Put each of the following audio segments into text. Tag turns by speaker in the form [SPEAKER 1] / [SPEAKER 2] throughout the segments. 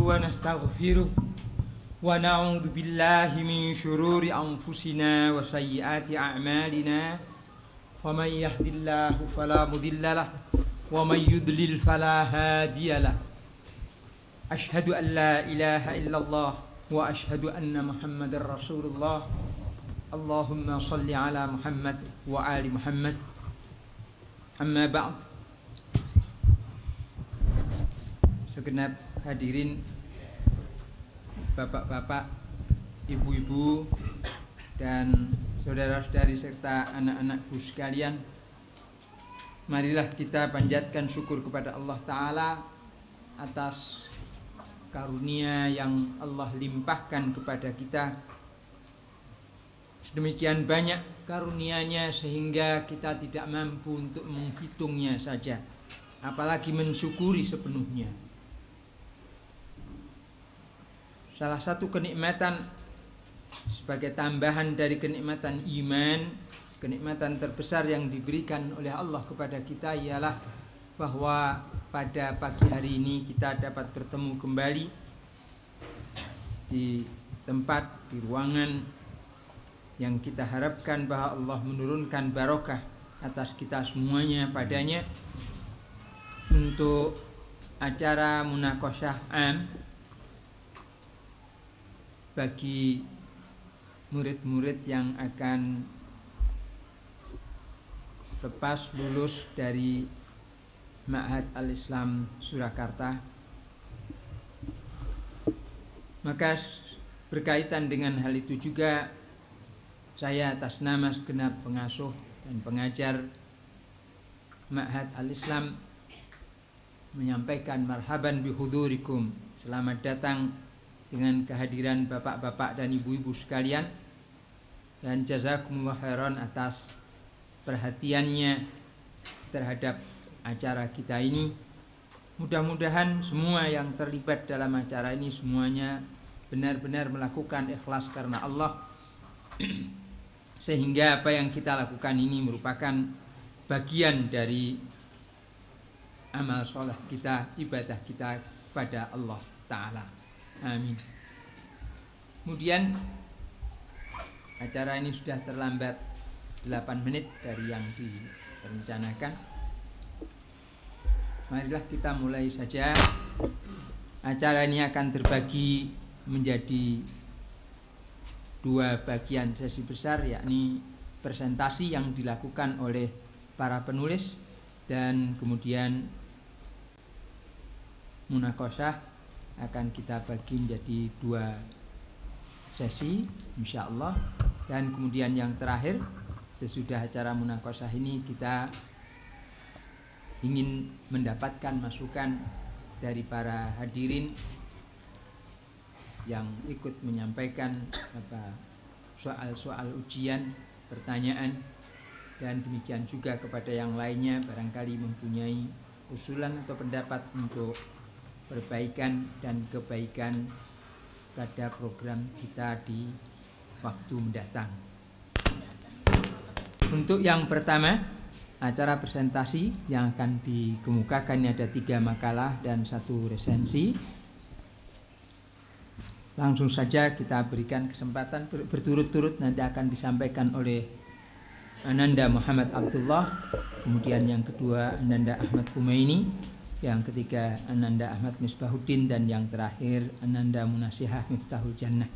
[SPEAKER 1] ونستغفره ونعوذ بالله من شرور أنفسنا وسيئات أعمالنا ومن يهد الله فلا مضل له ومن يضلل فلا هادي له أشهد أن لا إله إلا الله وأشهد أن محمدا رسول الله اللهم صل على محمد وآل محمد أما بعد. Segenap hadirin, bapak-bapak, ibu-ibu, dan saudara-saudari serta anak-anakku sekalian, marilah kita panjatkan syukur kepada Allah Ta'ala atas karunia yang Allah limpahkan kepada kita. Sedemikian banyak karunia-Nya sehingga kita tidak mampu untuk menghitungnya saja, apalagi mensyukuri sepenuhnya. Salah satu kenikmatan sebagai tambahan dari kenikmatan iman, kenikmatan terbesar yang diberikan oleh Allah kepada kita ialah bahwa pada pagi hari ini kita dapat bertemu kembali di tempat, di ruangan yang kita harapkan bahwa Allah menurunkan barokah atas kita semuanya padanya untuk acara munaqasyah am bagi murid-murid yang akan lepas lulus dari Ma'had Al-Islam Surakarta. Maka berkaitan dengan hal itu juga saya atas nama segenap pengasuh dan pengajar Ma'had Al-Islam menyampaikan marhaban bihudurikum, selamat datang dengan kehadiran bapak-bapak dan ibu-ibu sekalian, dan jazakumullah khairan atas perhatiannya terhadap acara kita ini. Mudah-mudahan semua yang terlibat dalam acara ini semuanya benar-benar melakukan ikhlas karena Allah sehingga apa yang kita lakukan ini merupakan bagian dari amal soleh kita, ibadah kita kepada Allah Ta'ala. Amin. Kemudian acara ini sudah terlambat 8 menit dari yang direncanakan. Marilah kita mulai saja. Acara ini akan terbagi menjadi dua bagian sesi besar, yakni presentasi yang dilakukan oleh para penulis dan kemudian munaqasyah akan kita bagi menjadi dua sesi insyaallah. Dan kemudian yang terakhir, sesudah acara munaqasyah ini kita ingin mendapatkan masukan dari para hadirin yang ikut menyampaikan soal-soal ujian, pertanyaan, dan demikian juga kepada yang lainnya barangkali mempunyai usulan atau pendapat untuk perbaikan dan kebaikan pada program kita di waktu mendatang. Untuk yang pertama, acara presentasi yang akan dikemukakan ini ada 3 makalah dan 1 resensi. Langsung saja kita berikan kesempatan berturut-turut, nanti akan disampaikan oleh Ananda Muhammad Abdullah, kemudian yang kedua Ananda Ahmad Kumaini, yang ketiga Ananda Ahmad Misbahuddin, dan yang terakhir Ananda Munasihah Miftahul Jannah.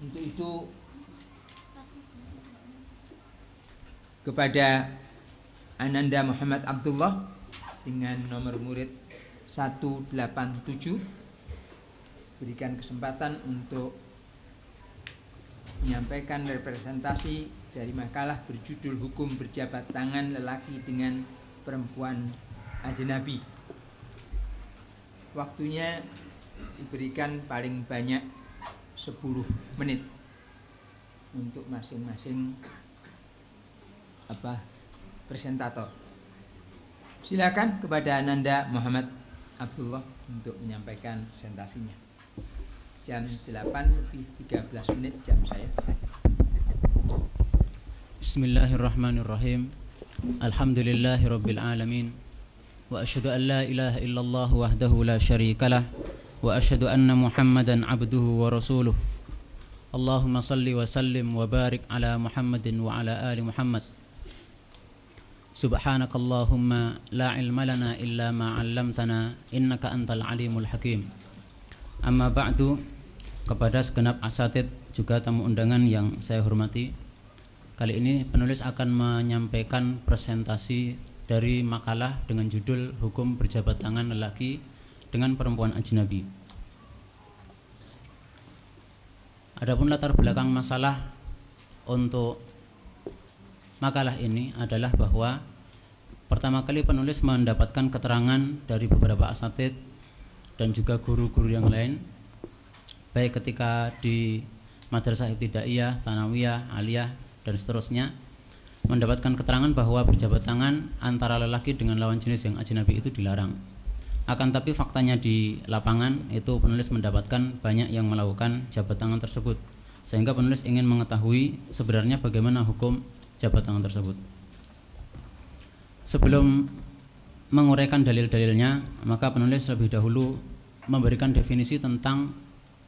[SPEAKER 1] Untuk itu kepada Ananda Muhammad Abdullah dengan nomor murid 187 berikan kesempatan untuk menyampaikan representasi dari makalah berjudul Hukum Berjabat Tangan Lelaki dengan Perempuan Ajnabi. Waktunya diberikan paling banyak 10 menit untuk masing-masing presentator. Silakan kepada Ananda Muhammad Abdullah untuk menyampaikan presentasinya. Jam 8:13 jam saya.
[SPEAKER 2] Bismillahirrahmanirrahim. Alhamdulillahirabbil alamin. Wa asyhadu an la ilaha illallah wahdahu la syarikalah wa asyhadu anna Muhammadan abduhu wa rasuluh. Allahumma salli wa sallim wa barik ala Muhammadin wa ala ali Muhammad. Subhanakallahumma la ilma lana illa ma 'allamtana innaka antal alimul hakim. Amma ba'du, kepada segenap asatid juga tamu undangan yang saya hormati, kali ini penulis akan menyampaikan presentasi dari makalah dengan judul Hukum Berjabat Tangan Lelaki dengan Perempuan Ajnabi. Adapun latar belakang masalah untuk makalah ini adalah bahwa pertama kali penulis mendapatkan keterangan dari beberapa asatid dan juga guru-guru yang lain, baik ketika di madrasah ibtidaiyah, tsanawiyah, aliyah, dan seterusnya, mendapatkan keterangan bahwa berjabat tangan antara lelaki dengan lawan jenis yang ajnabi itu dilarang. Akan tapi faktanya di lapangan itu penulis mendapatkan banyak yang melakukan jabat tangan tersebut, sehingga penulis ingin mengetahui sebenarnya bagaimana hukum jabat tangan tersebut. Sebelum menguraikan dalil-dalilnya, maka penulis lebih dahulu memberikan definisi tentang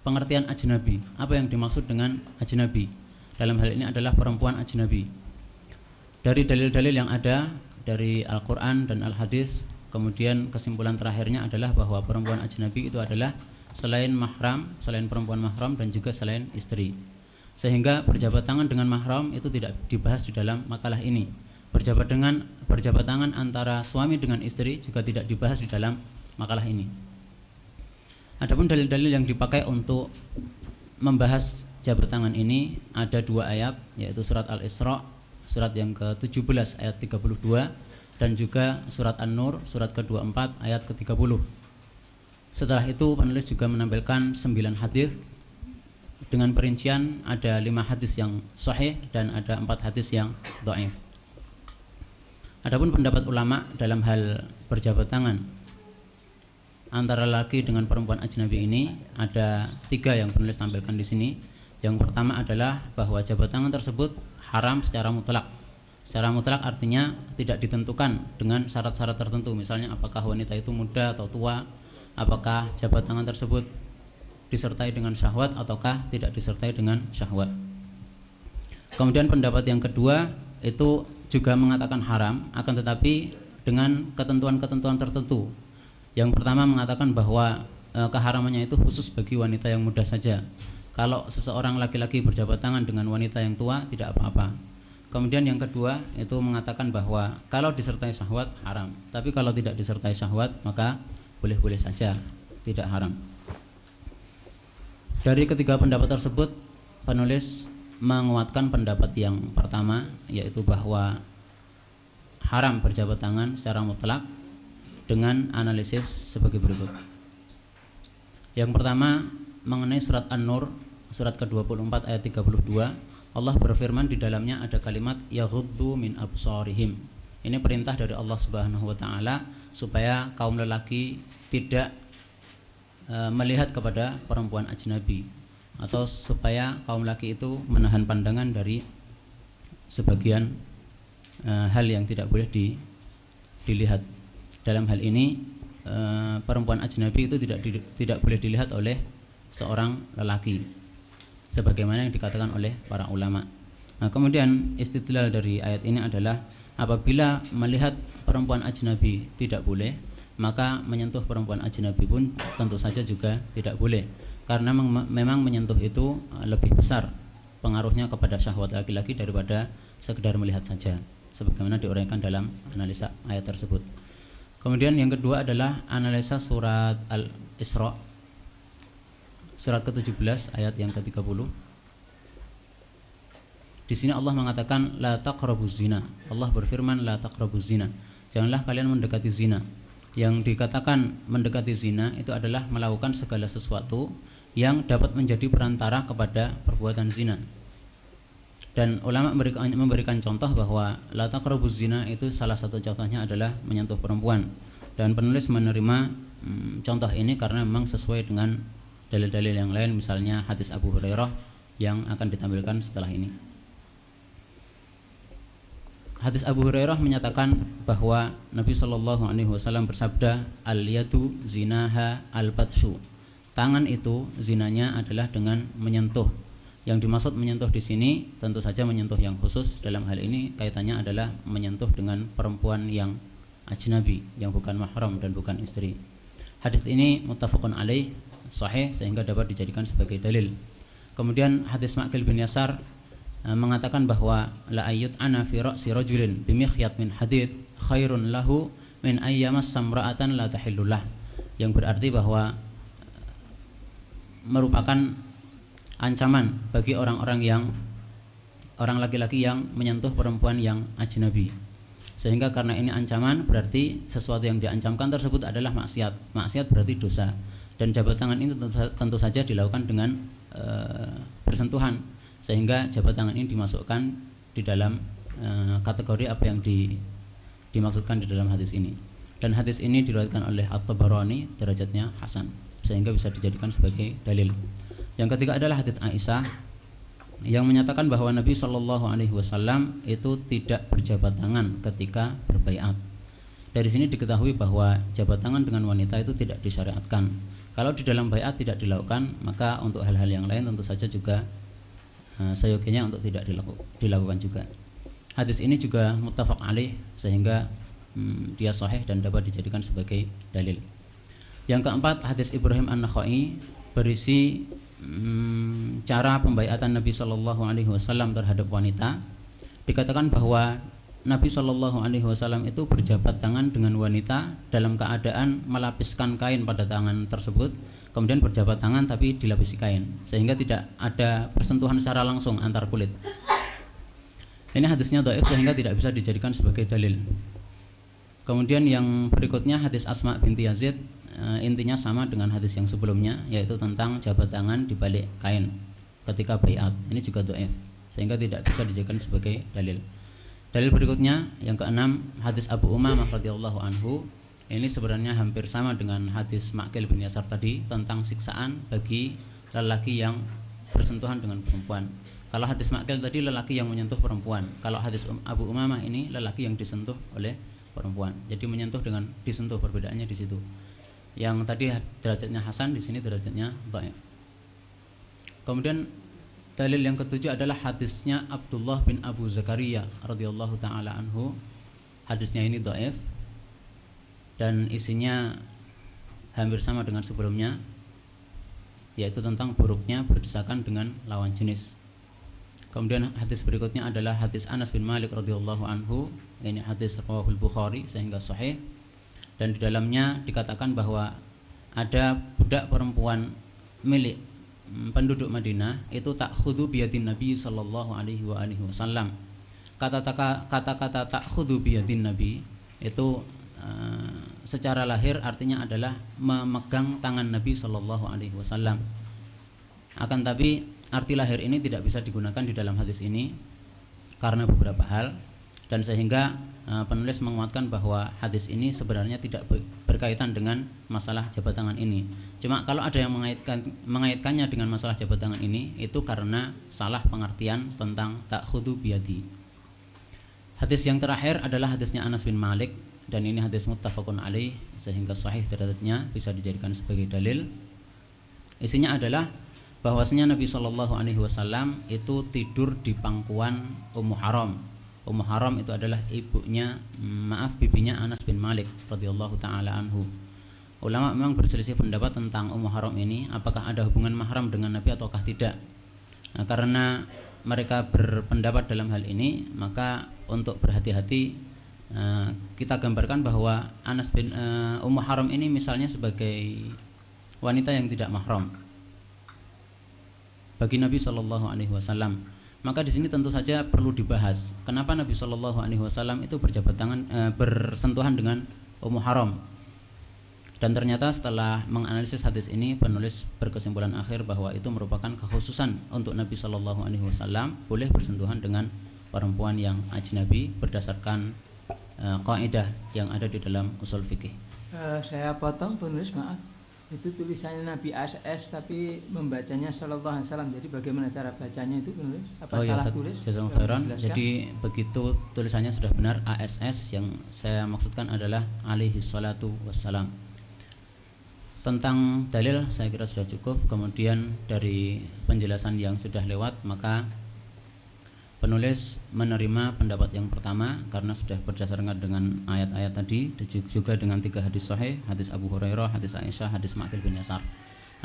[SPEAKER 2] pengertian ajnabi. Apa yang dimaksud dengan ajnabi? Dalam hal ini adalah perempuan ajnabi. Dari dalil-dalil yang ada dari Al-Quran dan Al-Hadis, kemudian kesimpulan terakhirnya adalah bahwa perempuan ajnabi itu adalah selain mahram, selain perempuan mahram, dan juga selain istri. Sehingga berjabat tangan dengan mahram itu tidak dibahas di dalam makalah ini. Berjabat tangan antara suami dengan istri juga tidak dibahas di dalam makalah ini. Adapun dalil-dalil yang dipakai untuk membahas jabat tangan ini ada 2 ayat, yaitu surat Al-Isra, surat yang ke-17 ayat 32, dan juga surat An-Nur, surat ke-24 ayat ke-30. Setelah itu penulis juga menampilkan 9 hadis dengan perincian, ada 5 hadis yang sahih dan ada 4 hadis yang dhaif. Adapun pendapat ulama dalam hal berjabat tangan antara laki dengan perempuan ajnabi ini ada 3 yang penulis tampilkan di sini. Yang pertama adalah bahwa jabat tangan tersebut haram secara mutlak. Secara mutlak artinya tidak ditentukan dengan syarat-syarat tertentu. Misalnya apakah wanita itu muda atau tua, apakah jabat tangan tersebut disertai dengan syahwat ataukah tidak disertai dengan syahwat. Kemudian pendapat yang kedua itu juga mengatakan haram, akan tetapi dengan ketentuan-ketentuan tertentu. Yang pertama mengatakan bahwa keharamannya itu khusus bagi wanita yang muda saja. Kalau seseorang laki-laki berjabat tangan dengan wanita yang tua tidak apa-apa. Kemudian yang kedua itu mengatakan bahwa kalau disertai syahwat haram, tapi kalau tidak disertai syahwat maka boleh-boleh saja, tidak haram. Dari ketiga pendapat tersebut, penulis menguatkan pendapat yang pertama, yaitu bahwa haram berjabat tangan secara mutlak dengan analisis sebagai berikut. Yang pertama mengenai surat An-Nur, surat ke-24 ayat 32, Allah berfirman di dalamnya ada kalimat yaghuddu min absarihim. Ini perintah dari Allah Subhanahu wa taala supaya kaum lelaki tidak melihat kepada perempuan ajnabi, atau supaya kaum laki itu menahan pandangan dari sebagian hal yang tidak boleh dilihat. Dalam hal ini perempuan ajnabi itu tidak boleh dilihat oleh seorang lelaki, sebagaimana yang dikatakan oleh para ulama. Nah, kemudian istidlal dari ayat ini adalah apabila melihat perempuan ajnabi tidak boleh, maka menyentuh perempuan ajnabi pun tentu saja juga tidak boleh, karena memang menyentuh itu lebih besar pengaruhnya kepada syahwat laki-laki daripada sekedar melihat saja, sebagaimana diuraikan dalam analisa ayat tersebut. Kemudian yang kedua adalah analisa surat Al-Isra, surat ke-17 ayat yang ke-30. Di sini Allah mengatakan la taqrabuz zina. Allah berfirman la taqrabuz zina. Janganlah kalian mendekati zina. Yang dikatakan mendekati zina itu adalah melakukan segala sesuatu yang dapat menjadi perantara kepada perbuatan zina. Dan ulama memberikan contoh bahwa la taqrabuz zina itu salah satu contohnya adalah menyentuh perempuan. Dan penulis menerima contoh ini karena memang sesuai dengan dalil-dalil yang lain, misalnya hadis Abu Hurairah yang akan ditampilkan setelah ini. Hadis Abu Hurairah menyatakan bahwa Nabi Shallallahu Alaihi Wasallam bersabda, al-yadu zinaha al-batshu. Tangan itu zinanya adalah dengan menyentuh. Yang dimaksud menyentuh di sini tentu saja menyentuh yang khusus. Dalam hal ini kaitannya adalah menyentuh dengan perempuan yang ajnabi, yang bukan mahram dan bukan istri. Hadis ini muttafaqun alaih, sahih, sehingga dapat dijadikan sebagai dalil. Kemudian hadis Ma'qil bin Yasar mengatakan bahwa la ayyut ana fi ra'si rajulin bimikhyat min hadid khairun lahu min ayyamas samra'atan la tahillullah, yang berarti bahwa merupakan ancaman bagi orang laki-laki yang menyentuh perempuan yang ajnabi. Sehingga karena ini ancaman, berarti sesuatu yang diancamkan tersebut adalah maksiat. Maksiat berarti dosa. Dan jabat tangan ini tentu saja dilakukan dengan bersentuhan, sehingga jabat tangan ini dimasukkan di dalam kategori apa yang dimaksudkan di dalam hadis ini. Dan hadis ini diriwayatkan oleh At-Tabarani, derajatnya hasan, sehingga bisa dijadikan sebagai dalil. Yang ketiga adalah hadis Aisyah yang menyatakan bahwa Nabi Shallallahu Alaihi Wasallam itu tidak berjabat tangan ketika berbaiat. Dari sini diketahui bahwa jabat tangan dengan wanita itu tidak disyariatkan. Kalau di dalam baiat tidak dilakukan, maka untuk hal-hal yang lain tentu saja juga seyogianya untuk tidak dilakukan juga. Hadis ini juga muttafaq alaih, sehingga dia sahih dan dapat dijadikan sebagai dalil. Yang keempat, hadis Ibrahim An-Nakhai berisi cara pembaiatan Nabi Shallallahu Alaihi Wasallam terhadap wanita. Dikatakan bahwa Nabi Shallallahu Alaihi Wasallam itu berjabat tangan dengan wanita dalam keadaan melapiskan kain pada tangan tersebut, kemudian berjabat tangan tapi dilapisi kain, sehingga tidak ada persentuhan secara langsung antar kulit. Ini hadisnya dhaif, sehingga tidak bisa dijadikan sebagai dalil. Kemudian yang berikutnya hadis Asma binti Yazid, intinya sama dengan hadis yang sebelumnya, yaitu tentang jabat tangan di balik kain ketika baiat. Ini juga dhaif, sehingga tidak bisa dijadikan sebagai dalil. Dalil berikutnya yang keenam, hadis Abu Umamah radhiyallahu anhu. Ini sebenarnya hampir sama dengan hadis Ma'qil bin Yasar tadi tentang siksaan bagi lelaki yang bersentuhan dengan perempuan. Kalau hadis Ma'qil tadi lelaki yang menyentuh perempuan, kalau hadis Abu Umamah ini lelaki yang disentuh oleh perempuan. Jadi menyentuh dengan disentuh, perbedaannya di situ. Yang tadi derajatnya hasan, di sini derajatnya dhaif. Kemudian dalil yang ketujuh adalah hadisnya Abdullah bin Abu Zakaria radhiyallahu taala anhu. Hadisnya ini dhaif dan isinya hampir sama dengan sebelumnya. yaitu tentang buruknya berdesakan dengan lawan jenis. Kemudian hadis berikutnya adalah hadis Anas bin Malik radhiyallahu anhu. Ini hadis rawahul Bukhari sehingga sahih, dan di dalamnya dikatakan bahwa ada budak perempuan milik penduduk Madinah itu ta'khudhu biyadin Nabi sallallahu alaihi wasallam. Kata-kata ta'khudhu biyadin Nabi itu secara lahir artinya adalah memegang tangan Nabi sallallahu alaihi wasallam. Akan tapi arti lahir ini tidak bisa digunakan di dalam hadis ini karena beberapa hal, dan sehingga penulis menguatkan bahwa hadis ini sebenarnya tidak berkaitan dengan masalah jabat tangan ini. Cuma kalau ada yang mengaitkannya dengan masalah jabat tangan ini, itu karena salah pengertian tentang ta'khudhu biyadi. Hadis yang terakhir adalah hadisnya Anas bin Malik, dan ini hadis muttafaqun alaih sehingga sahih derajatnya, bisa dijadikan sebagai dalil. Isinya adalah bahwasanya Nabi Shallallahu Alaihi Wasallam itu tidur di pangkuan Ummu Haram. Ummu Haram itu adalah bibinya Anas bin Malik radhiyallahu taala anhu. Ulama memang berselisih pendapat tentang Ummu Haram ini, apakah ada hubungan mahram dengan Nabi ataukah tidak. Nah, karena mereka berpendapat dalam hal ini, maka untuk berhati-hati kita gambarkan bahwa Ummu Haram ini misalnya sebagai wanita yang tidak mahram bagi Nabi Shallallahu Alaihi Wasallam. Maka di sini tentu saja perlu dibahas kenapa Nabi Shallallahu Alaihi Wasallam itu bersentuhan dengan Ummu Haram. Dan ternyata setelah menganalisis hadis ini, penulis berkesimpulan akhir bahwa itu merupakan kekhususan untuk Nabi Shallallahu Alaihi Wasallam boleh bersentuhan dengan perempuan yang ajnabi berdasarkan kaidah yang ada di dalam usul fikih.
[SPEAKER 1] Saya potong penulis, maaf. Itu tulisannya Nabi SS tapi membacanya sallallahu alaihi wasallam. Jadi bagaimana cara bacanya itu penulis? Apa salah tulis?
[SPEAKER 2] Jazakallahu khairan. Jadi begitu tulisannya sudah benar, ASS, yang saya maksudkan adalah alaihi salatu wassalam. Tentang dalil saya kira sudah cukup. Kemudian dari penjelasan yang sudah lewat, maka penulis menerima pendapat yang pertama karena sudah berdasarkan dengan ayat-ayat tadi, juga dengan 3 hadis sahih, hadis Abu Hurairah, hadis Aisyah, hadis Ma'qil bin Yasar.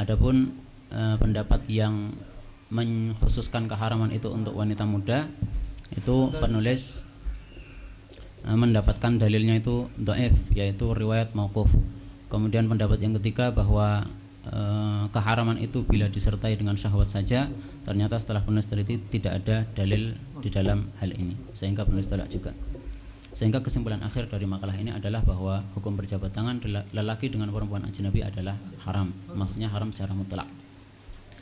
[SPEAKER 2] Adapun pendapat yang mengkhususkan keharaman itu untuk wanita muda, itu penulis mendapatkan dalilnya itu dhaif, yaitu riwayat mauquf. Kemudian pendapat yang ketiga bahwa keharaman itu bila disertai dengan syahwat saja, ternyata setelah penulis teliti tidak ada dalil di dalam hal ini, sehingga penulis tolak juga. Sehingga kesimpulan akhir dari makalah ini adalah bahwa hukum berjabat tangan lelaki dengan perempuan ajnabi adalah haram, maksudnya haram secara mutlak.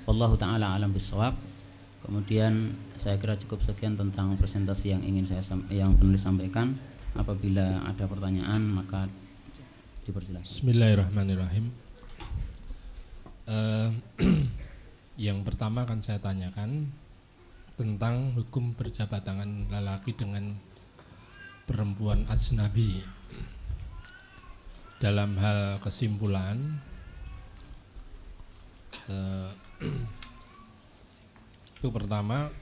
[SPEAKER 2] Wallahu taala alam bissawab. Kemudian saya kira cukup sekian tentang presentasi yang ingin yang penulis sampaikan. Apabila ada pertanyaan maka dipersilakan.
[SPEAKER 3] Bismillahirrahmanirrahim. Yang pertama akan saya tanyakan tentang hukum berjabat tangan lelaki dengan perempuan ajnabi. Dalam hal kesimpulan, itu pertama,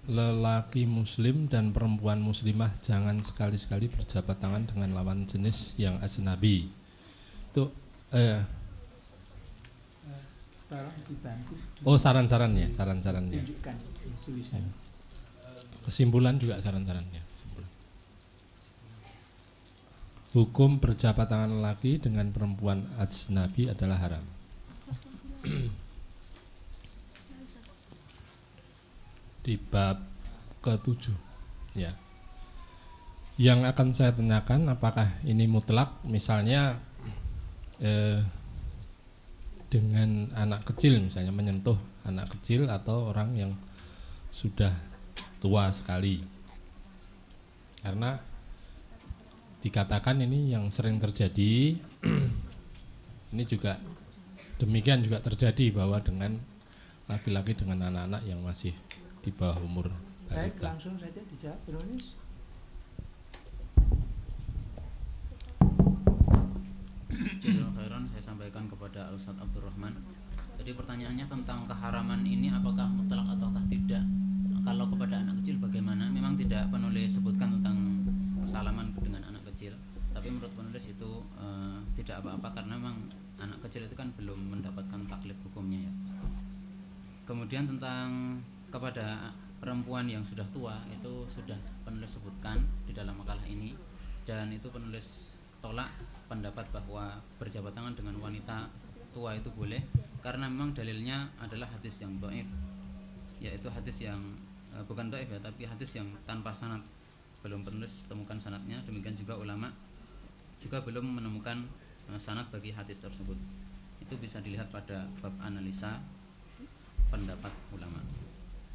[SPEAKER 3] lelaki muslim dan perempuan muslimah jangan sekali-sekali berjabat tangan dengan lawan jenis yang ajnabi. Itu saran-sarannya. Kesimpulan juga saran-sarannya. Hukum berjabat tangan lelaki dengan perempuan ajnabi adalah haram. Di bab ke-7, ya. Yang akan saya tanyakan, apakah ini mutlak, misalnya dengan anak kecil, misalnya menyentuh anak kecil atau orang yang sudah tua sekali. Karena dikatakan ini yang sering terjadi. Ini juga demikian juga terjadi bahwa dengan laki-laki dengan anak-anak yang masih di bawah umur balita.
[SPEAKER 1] Langsung saja dijawab penulis.
[SPEAKER 2] Jazakallahu khairan, saya sampaikan kepada Ustaz Abdurrahman. Jadi pertanyaannya tentang keharaman ini apakah mutlak ataukah tidak. Kalau kepada anak kecil bagaimana? Memang tidak penulis sebutkan tentang salaman dengan anak kecil, tapi menurut penulis itu tidak apa-apa karena memang anak kecil itu kan belum mendapatkan taklif hukumnya ya. Kemudian tentang kepada perempuan yang sudah tua itu sudah penulis sebutkan di dalam makalah ini, dan itu penulis tolak pendapat bahwa berjabat tangan dengan wanita tua itu boleh karena memang dalilnya adalah hadis yang dhaif, yaitu hadis yang bukan dhaif ya, tapi hadis yang tanpa sanad, belum penulis temukan sanadnya. Demikian juga ulama juga belum menemukan sanad bagi hadis tersebut. Itu bisa dilihat pada bab analisa pendapat ulama.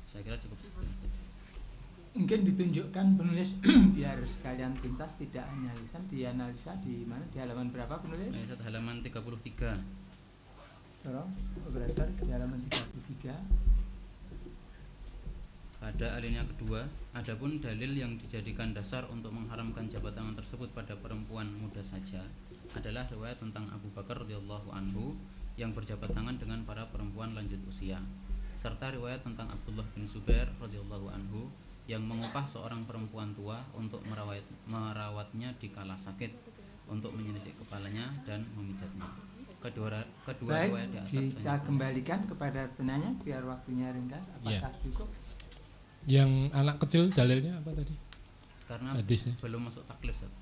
[SPEAKER 2] Saya kira cukup sekian.
[SPEAKER 1] Mungkin ditunjukkan penulis biar sekalian tuntas, tidak analisa, dianalisa di mana, di halaman berapa penulis?
[SPEAKER 2] Halaman 33.
[SPEAKER 1] Tolong operator di halaman 33.
[SPEAKER 2] Pada alinea kedua, adapun dalil yang dijadikan dasar untuk mengharamkan jabat tangan tersebut pada perempuan muda saja adalah riwayat tentang Abu Bakar radhiyallahu anhu yang berjabat tangan dengan para perempuan lanjut usia, serta riwayat tentang Abdullah bin Zubair radhiyallahu anhu yang mengupah seorang perempuan tua untuk merawatnya di kala sakit, untuk menyelisih kepalanya dan memijatnya. Kedua
[SPEAKER 1] Baik,
[SPEAKER 2] riwayat di atas
[SPEAKER 1] kita kembalikan kepada penanya biar waktunya ringkas. Apakah cukup?
[SPEAKER 3] Yang anak kecil dalilnya apa tadi?
[SPEAKER 2] Karena
[SPEAKER 3] hadisnya
[SPEAKER 2] belum masuk taklif, Ustaz.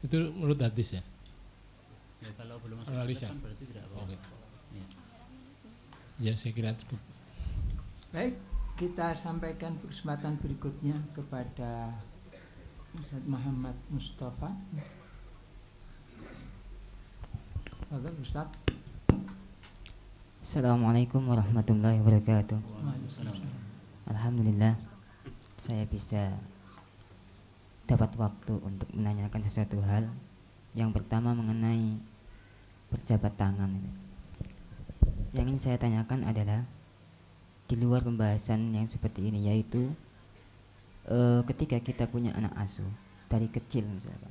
[SPEAKER 3] Itu menurut hadis ya?
[SPEAKER 2] Ya, kalau belum masuk
[SPEAKER 3] analisa
[SPEAKER 2] taklif kan berarti tidak apa-apa. Ya.
[SPEAKER 3] Ya, saya kira cukup.
[SPEAKER 1] Baik, kita sampaikan kesempatan berikutnya kepada Ustaz Muhammad Mustafa. Oke, Ustaz.
[SPEAKER 4] Assalamualaikum warahmatullahi wabarakatuh.
[SPEAKER 2] Waalaikumsalam.
[SPEAKER 4] Alhamdulillah saya bisa dapat waktu untuk menanyakan sesuatu hal. Yang pertama mengenai berjabat tangan. Yang ingin saya tanyakan adalah di luar pembahasan yang seperti ini, yaitu ketika kita punya anak asuh dari kecil misalkan,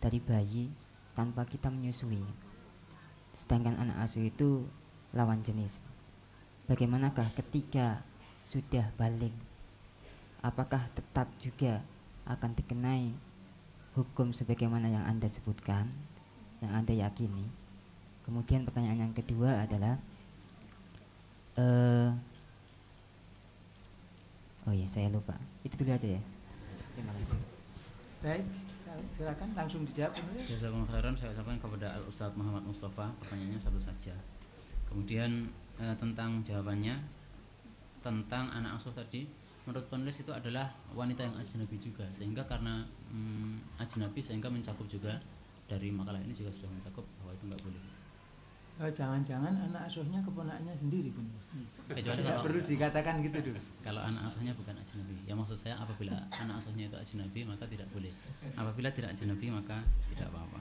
[SPEAKER 4] dari bayi tanpa kita menyusui, sedangkan anak asuh itu lawan jenis, bagaimanakah ketika sudah balik? Apakah tetap juga akan dikenai hukum sebagaimana yang Anda sebutkan, yang Anda yakini? Kemudian pertanyaan yang kedua adalah oh ya, saya lupa. Itu dulu aja ya. Terima kasih.
[SPEAKER 1] Baik, silakan langsung dijawab penulis.
[SPEAKER 2] Jazakumullah khairan. Saya ucapkan kepada Al Ustadz Muhammad Mustafa, pertanyaannya satu saja. Kemudian tentang jawabannya tentang anak asuh tadi, menurut penulis itu adalah wanita yang ajnabi juga, sehingga karena ajnabi sehingga mencakup juga, dari makalah ini juga sudah mencakup bahwa itu nggak boleh.
[SPEAKER 1] Oh, jangan-jangan anak asuhnya keponakannya sendiri pun.
[SPEAKER 2] Kecuali
[SPEAKER 1] Tidak
[SPEAKER 2] kalau
[SPEAKER 1] perlu dikatakan gitu dulu.
[SPEAKER 2] Kalau anak asuhnya bukan ajnabi, ya maksud saya apabila anak asuhnya itu ajnabi maka tidak boleh. Apabila tidak ajnabi maka tidak apa-apa.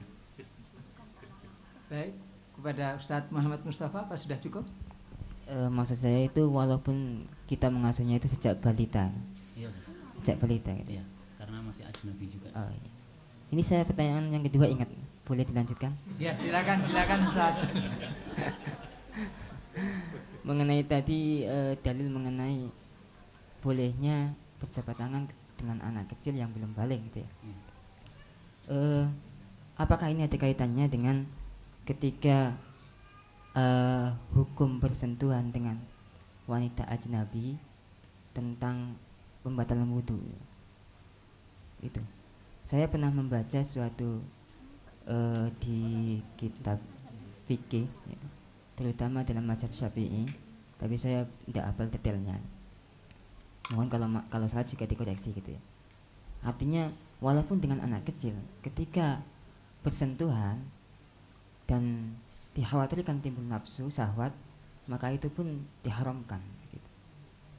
[SPEAKER 1] Baik, kepada Ustadz Muhammad Mustafa, apa sudah cukup?
[SPEAKER 4] Maksud saya itu walaupun kita mengasuhnya itu sejak balita.
[SPEAKER 2] Iya.
[SPEAKER 4] Sejak balita gitu.
[SPEAKER 2] Iya, karena masih ajnabi juga.
[SPEAKER 4] Oh, iya. Ini saya pertanyaan yang kedua, ingat, boleh dilanjutkan?
[SPEAKER 1] Ya, silakan Ustaz.
[SPEAKER 4] Mengenai tadi dalil mengenai bolehnya berjabat tangan dengan anak kecil yang belum balik gitu ya. Apakah ini ada kaitannya dengan ketika hukum bersentuhan dengan wanita ajnabi tentang pembatalan wudu? Itu saya pernah membaca suatu di kitab fikih ya, terutama dalam mazhab Syafi'i, tapi saya tidak hafal detailnya. Mohon kalau salah juga dikoreksi gitu ya. Artinya walaupun dengan anak kecil, ketika bersentuhan dan dikhawatirkan timbul nafsu syahwat, maka itu pun diharamkan gitu.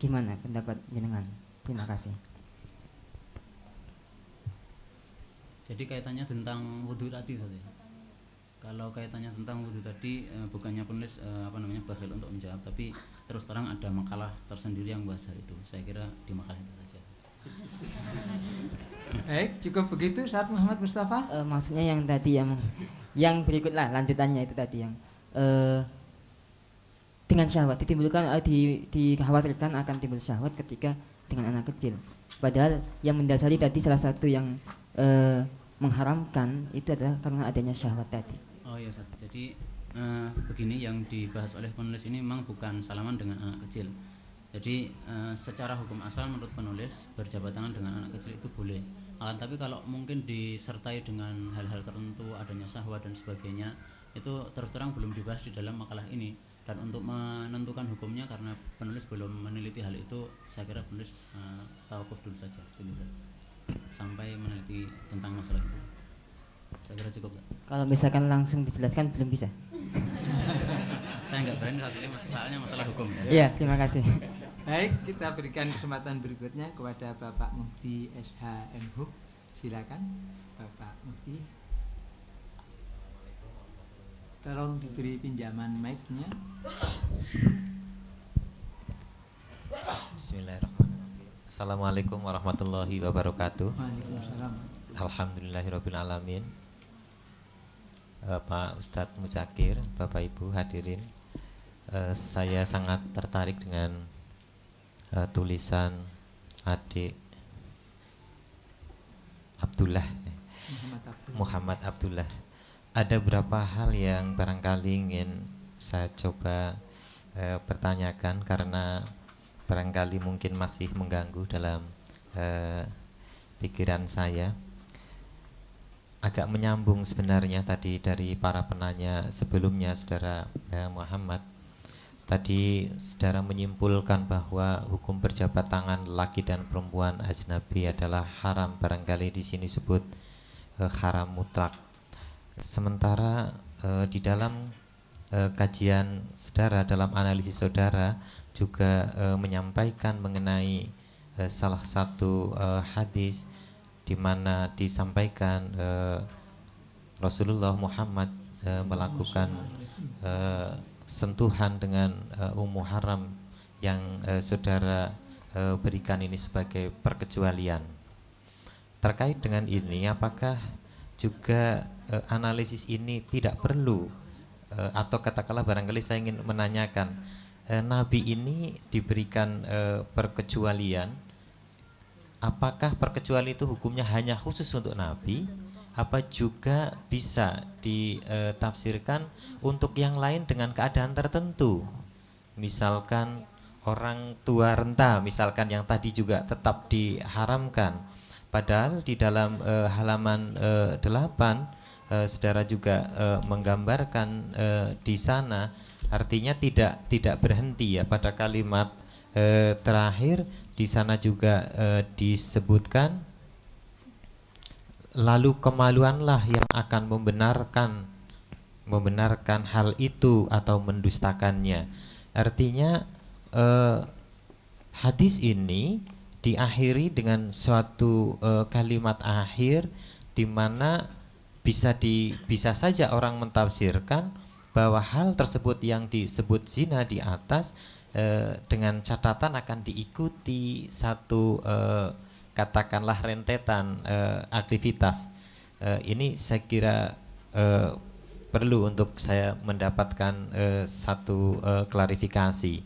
[SPEAKER 4] Gimana pendapat jenengan? Terima kasih.
[SPEAKER 2] Jadi kaitannya tentang wudhu tadi saja. Kalau kaitannya tentang wudhu tadi, bukannya penulis bakhil untuk menjawab, tapi terus terang ada makalah tersendiri yang bahas hal itu. Saya kira di makalah itu saja.
[SPEAKER 1] Baik, cukup begitu Ustadz Muhammad Mustafa.
[SPEAKER 4] Maksudnya yang tadi yang berikutlah lanjutannya itu tadi yang dengan syahwat ditimbulkan, dikhawatirkan akan timbul syahwat ketika dengan anak kecil. Padahal yang mendasari tadi salah satu yang mengharamkan itu adalah karena adanya syahwat tadi.
[SPEAKER 2] Oh iya Ustaz. Jadi begini, yang dibahas oleh penulis ini memang bukan salaman dengan anak kecil. Jadi secara hukum asal menurut penulis berjabat tangan dengan anak kecil itu boleh. Tapi kalau mungkin disertai dengan hal-hal tertentu, adanya syahwat dan sebagainya, itu terus terang belum dibahas di dalam makalah ini. Dan untuk menentukan hukumnya, karena penulis belum meneliti hal itu, saya kira penulis tawakuf dulu saja sampai meneliti tentang masalah itu. Saya kira cukup.
[SPEAKER 4] Kalau misalkan langsung dijelaskan belum bisa.
[SPEAKER 2] Saya nggak berani saat ini, soalnya masalah hukum ya.
[SPEAKER 4] Iya, terima kasih.
[SPEAKER 1] Baik, kita berikan kesempatan berikutnya kepada Bapak Mufti SHM Hub. Silakan Bapak Mufti. Tolong diberi pinjaman mic-nya.
[SPEAKER 5] Bismillahirrahmanirrahim. Assalamualaikum warahmatullahi wabarakatuh.
[SPEAKER 1] Waalaikumsalam.
[SPEAKER 5] Alhamdulillahirabbil alamin. Pak Ustadz Muzakir, Bapak Ibu hadirin, saya sangat tertarik dengan tulisan adik Abdullah, Muhammad Abdullah. Ada beberapa hal yang barangkali ingin saya coba pertanyakan, karena barangkali mungkin masih mengganggu dalam pikiran saya. Agak menyambung sebenarnya tadi dari para penanya sebelumnya, Saudara Muhammad. Tadi saudara menyimpulkan bahwa hukum berjabat tangan laki dan perempuan ajnabi adalah haram, barangkali di sini sebut haram mutlak. Sementara di dalam kajian saudara, dalam analisis saudara juga menyampaikan mengenai salah satu hadis di mana disampaikan Rasulullah Muhammad melakukan sentuhan dengan Ummu Haram yang saudara berikan ini sebagai perkecualian. Terkait dengan ini, apakah juga analisis ini tidak perlu, atau katakanlah barangkali saya ingin menanyakan, Nabi ini diberikan perkecualian, apakah perkecualian itu hukumnya hanya khusus untuk Nabi, apa juga bisa ditafsirkan untuk yang lain dengan keadaan tertentu? Misalkan orang tua renta, misalkan yang tadi juga tetap diharamkan, padahal di dalam halaman 8 saudara juga menggambarkan di sana, artinya tidak berhenti ya pada kalimat terakhir. Di sana juga disebutkan, lalu kemaluanlah yang akan membenarkan hal itu atau mendustakannya. Artinya hadis ini diakhiri dengan suatu kalimat akhir di mana bisa saja orang mentafsirkan bahwa hal tersebut yang disebut zina di atas dengan catatan akan diikuti satu katakanlah rentetan aktivitas. Ini saya kira perlu untuk saya mendapatkan satu klarifikasi.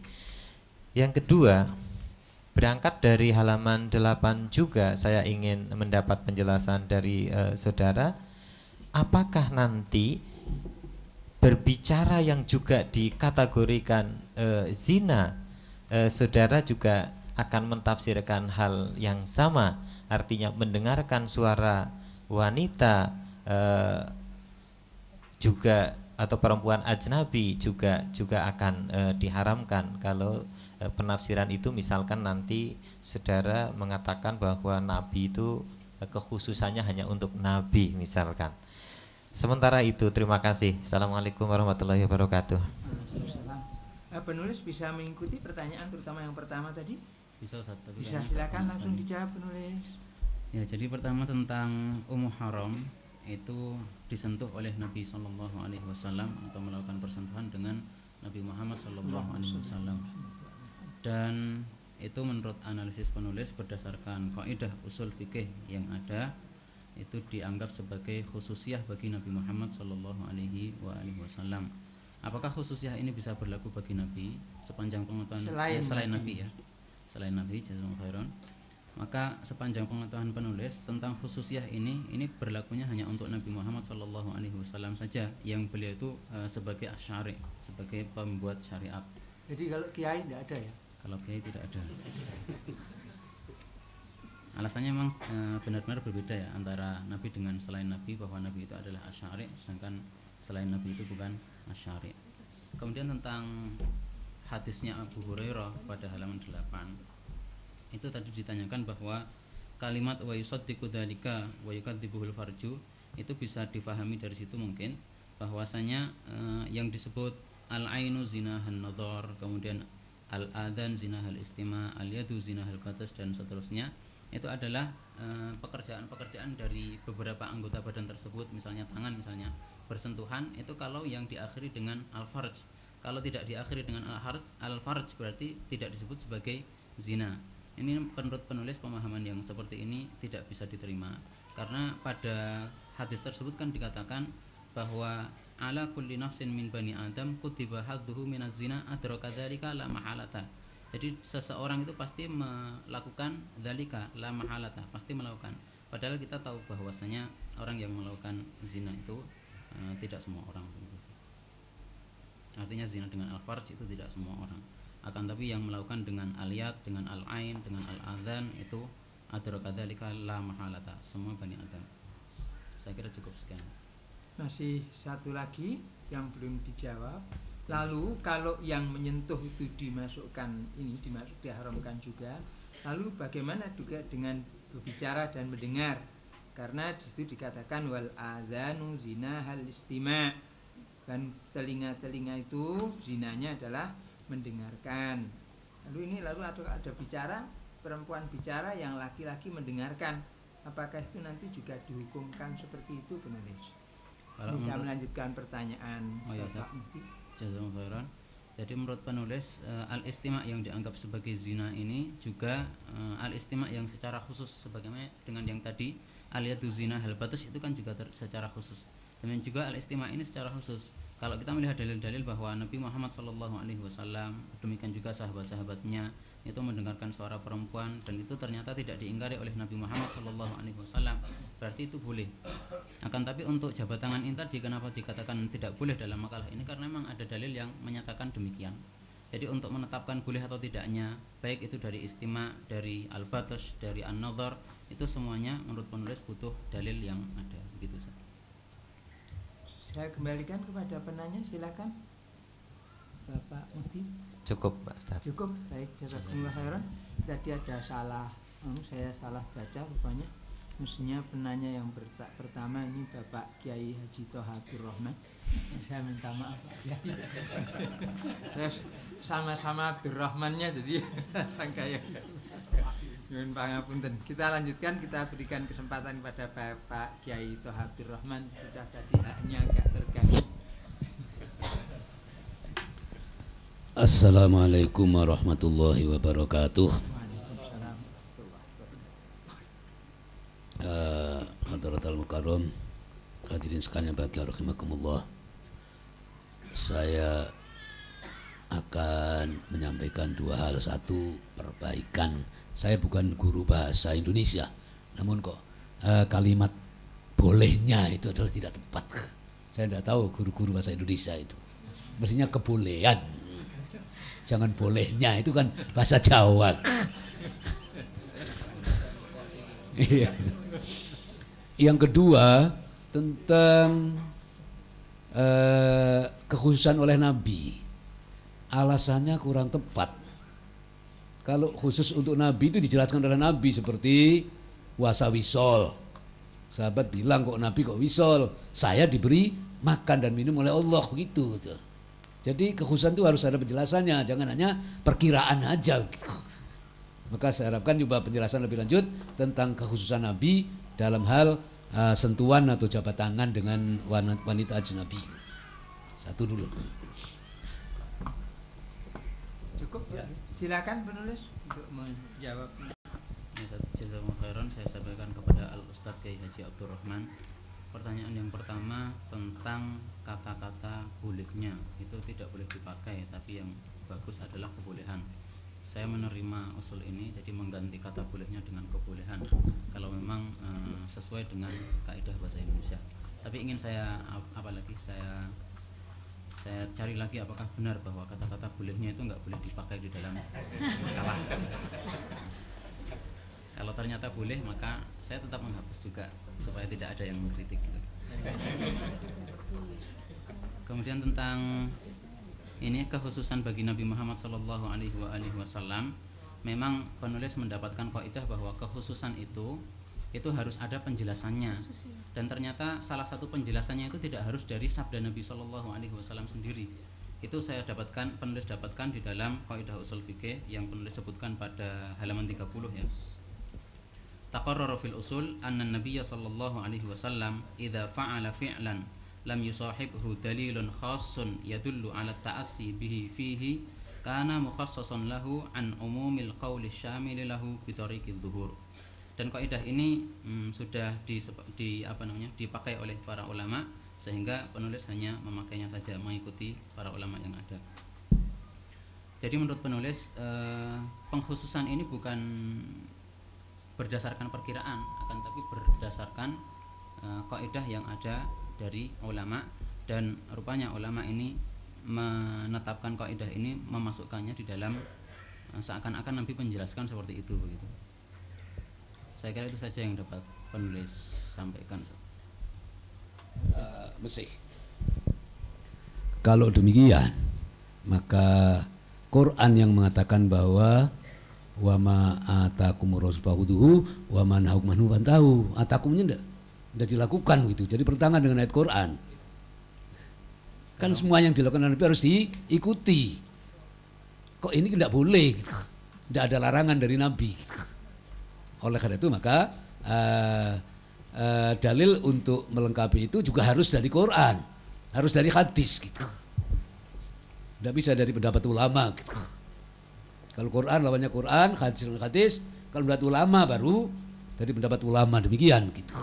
[SPEAKER 5] Yang kedua, berangkat dari halaman 8 juga saya ingin mendapat penjelasan dari saudara, apakah nanti berbicara yang juga dikategorikan zina, saudara juga akan mentafsirkan hal yang sama, artinya mendengarkan suara wanita juga atau perempuan ajnabi juga akan diharamkan. Kalau penafsiran itu misalkan nanti saudara mengatakan bahwa nabi itu kekhususannya hanya untuk nabi misalkan. Sementara itu, terima kasih. Assalamualaikum warahmatullahi wabarakatuh.
[SPEAKER 1] Penulis bisa mengikuti pertanyaan terutama yang pertama tadi?
[SPEAKER 2] Bisa Ustaz, tapi
[SPEAKER 1] bisa, silakan langsung dijawab penulis.
[SPEAKER 2] Ya, jadi pertama tentang Ummu Haram itu disentuh oleh Nabi Sallallahu Alaihi Wasallam atau melakukan persentuhan dengan Nabi Muhammad Sallallahu Alaihi Wasallam, dan itu menurut analisis penulis berdasarkan kaidah usul fikih yang ada, itu dianggap sebagai khususiyah bagi Nabi Muhammad Sallallahu Alaihi Wasallam. Apakah khususiyah ini bisa berlaku bagi Nabi sepanjang pengetahuan selain Nabi ya? Selain Nabi, jazakumullah khairan. Maka sepanjang pengetahuan penulis tentang khususiyah ini berlakunya hanya untuk Nabi Muhammad SAW saja, yang beliau itu sebagai asyari, sebagai pembuat syariat.
[SPEAKER 1] Jadi kalau kiai tidak ada ya?
[SPEAKER 2] Kalau kiai tidak ada. Alasannya memang benar-benar berbeda ya antara Nabi dengan selain Nabi, bahwa Nabi itu adalah asyari, sedangkan selain Nabi itu bukan asyari. Kemudian tentang hadisnya Abu Hurairah pada halaman 8, itu tadi ditanyakan bahwa kalimat wa yusaddiqu dzalika wa yukadzibuhul farju itu bisa difahami dari situ mungkin bahwasanya yang disebut al-ainu zinahan nadhar, kemudian al-adan zinahal istima, al-yadu zinahal batas, dan seterusnya, itu adalah pekerjaan-pekerjaan dari beberapa anggota badan tersebut. Misalnya tangan, misalnya bersentuhan, itu kalau yang diakhiri dengan al-farj. Kalau tidak diakhiri dengan al-farj berarti tidak disebut sebagai zina. Ini menurut penulis pemahaman yang seperti ini tidak bisa diterima, karena pada hadis tersebut kan dikatakan bahwa ala kulli nafsin min bani adam kutiba hadduhu minaz zina adraka dzalika la mahalata. Jadi seseorang itu pasti melakukan dzalika la mahalata, pasti melakukan. Padahal kita tahu bahwasanya orang yang melakukan zina itu tidak semua orang. Artinya zina dengan al-farj itu tidak semua orang. Akan tapi yang melakukan dengan al-yad, dengan al-ain, dengan al-adhan itu adraka dzalika la mahalata, semua bani adam. Saya kira cukup sekian.
[SPEAKER 1] Masih satu lagi yang belum dijawab. Lalu kalau yang menyentuh itu dimasukkan, ini diharamkan juga. Lalu bagaimana juga dengan berbicara dan mendengar? Karena di situ dikatakan wal adzanu zina hal istima'. Dan telinga-telinga itu zinanya adalah mendengarkan. Lalu ada bicara, perempuan bicara, yang laki-laki mendengarkan. Apakah itu nanti juga dihukumkan seperti itu penulis?
[SPEAKER 2] Kalau
[SPEAKER 1] bisa melanjutkan pertanyaan Bapak Mufti.
[SPEAKER 2] Jazakumullah khairan. Jadi menurut penulis al-istima' yang dianggap sebagai zina ini juga al-istima' yang secara khusus, sebagaimana dengan yang tadi al-yadu zina hal batas itu kan juga secara khusus. Demikian juga al-istima' ini secara khusus. Kalau kita melihat dalil-dalil bahwa Nabi Muhammad SAW, demikian juga sahabat-sahabatnya itu mendengarkan suara perempuan, dan itu ternyata tidak diingkari oleh Nabi Muhammad SAW, berarti itu boleh. Akan tapi untuk jabat tangan ini tadi, kenapa dikatakan tidak boleh dalam makalah ini? Karena memang ada dalil yang menyatakan demikian. Jadi untuk menetapkan boleh atau tidaknya, baik itu dari istima', dari al-batas, dari an-nadhar, itu semuanya menurut penulis butuh dalil yang ada. Begitu saja.
[SPEAKER 1] Saya kembalikan kepada penanya, silakan Bapak Mufti.
[SPEAKER 5] Cukup Pak Ustaz.
[SPEAKER 1] Cukup, baik, jazakumullah khairan. Tadi ada saya salah baca rupanya. Mestinya penanya yang pertama ini Bapak Kiai Haji Thoha Abdul Rahman. Saya minta maaf Pak Kiai. Terus sama-sama Abdul Rahmannya, jadi sangka ya. Nyuwun pangapunten. Kita lanjutkan, kita berikan kesempatan kepada Bapak Kiai Thoha Abdul Rahman. Sudah tadi haknya agak terganggu.
[SPEAKER 6] Assalamualaikum warahmatullahi wabarakatuh.
[SPEAKER 1] Waalaikumsalam.
[SPEAKER 6] Hadratul Mukarram, hadirin sekalian bahagia rahimakumullah. Saya akan menyampaikan dua hal. Satu, perbaikan. Saya bukan guru bahasa Indonesia, namun kok kalimat bolehnya itu adalah tidak tepat. Saya tidak tahu guru-guru bahasa Indonesia itu. Mestinya kebolehan. Jangan bolehnya, itu kan bahasa Jawa. Yang kedua, tentang kekhususan oleh Nabi. Alasannya kurang tepat. Kalau khusus untuk Nabi itu dijelaskan oleh Nabi seperti puasa wisol. Sahabat bilang, kok Nabi kok wisol? Saya diberi makan dan minum oleh Allah, begitu. Jadi kekhususan itu harus ada penjelasannya, jangan hanya perkiraan aja gitu. Maka saya harapkan juga penjelasan lebih lanjut tentang kekhususan Nabi dalam hal sentuhan atau jabat tangan dengan wanita ajnabi. Satu dulu.
[SPEAKER 1] Cukup ya. Silakan penulis untuk menjawab.
[SPEAKER 2] Jazakumullah khairan. Saya sampaikan kepada Al-Ustadz Kiai Haji Abdul Rahman. Pertanyaan yang pertama tentang kata-kata bolehnya, itu tidak boleh dipakai, tapi yang bagus adalah kebolehan. saya menerima usul ini, jadi mengganti kata bolehnya dengan kebolehan kalau memang sesuai dengan kaidah bahasa Indonesia. Tapi ingin saya saya cari lagi apakah benar bahwa kata-kata bolehnya itu nggak boleh dipakai di dalam makalah. Kalau ternyata boleh, maka saya tetap menghapus juga supaya tidak ada yang mengkritik gitu. Kemudian tentang ini kekhususan bagi Nabi Muhammad SAW, memang penulis mendapatkan kaidah bahwa kekhususan itu harus ada penjelasannya, dan ternyata salah satu penjelasannya itu tidak harus dari sabda Nabi SAW sendiri. Itu saya dapatkan, penulis dapatkan di dalam kaidah usul fikih yang penulis sebutkan pada halaman 30 ya. Taqarrara fil usul anna Nabiyya sallallahu alaihi wasallam idza fa'ala fi'lan lam yusahibhu dalilun khassun yadullu ala ta'assi bihi fihi kana mukhassasan lahu an umumil qawli syamil lahu bi tariqil dhuhur. Dan kaidah ini sudah dipakai oleh para ulama, sehingga penulis hanya memakainya saja, mengikuti para ulama yang ada. Jadi menurut penulis pengkhususan ini bukan berdasarkan perkiraan, akan tapi berdasarkan kaidah yang ada dari ulama, dan rupanya ulama ini menetapkan kaidah ini, memasukkannya di dalam seakan-akan Nabi menjelaskan seperti itu begitu. Saya kira itu saja yang dapat penulis sampaikan.
[SPEAKER 6] Mesih. Kalau demikian, maka Quran yang mengatakan bahwa wa ma atakumur rasul fahuduhu wa man nahakum anhu fantahu, atakumnya tidak dilakukan gitu. Jadi bertentangan dengan ayat Quran. Kan semua yang dilakukan Nabi harus diikuti. Kok ini tidak boleh gitu. Tidak ada larangan dari Nabi gitu. Oleh karena itu maka dalil untuk melengkapi itu juga harus dari Quran, harus dari hadis gitu. Tidak bisa dari pendapat ulama gitu. Kalau Quran lawannya Quran, hadis. Kalau pendapat ulama baru dari pendapat ulama, demikian gitu.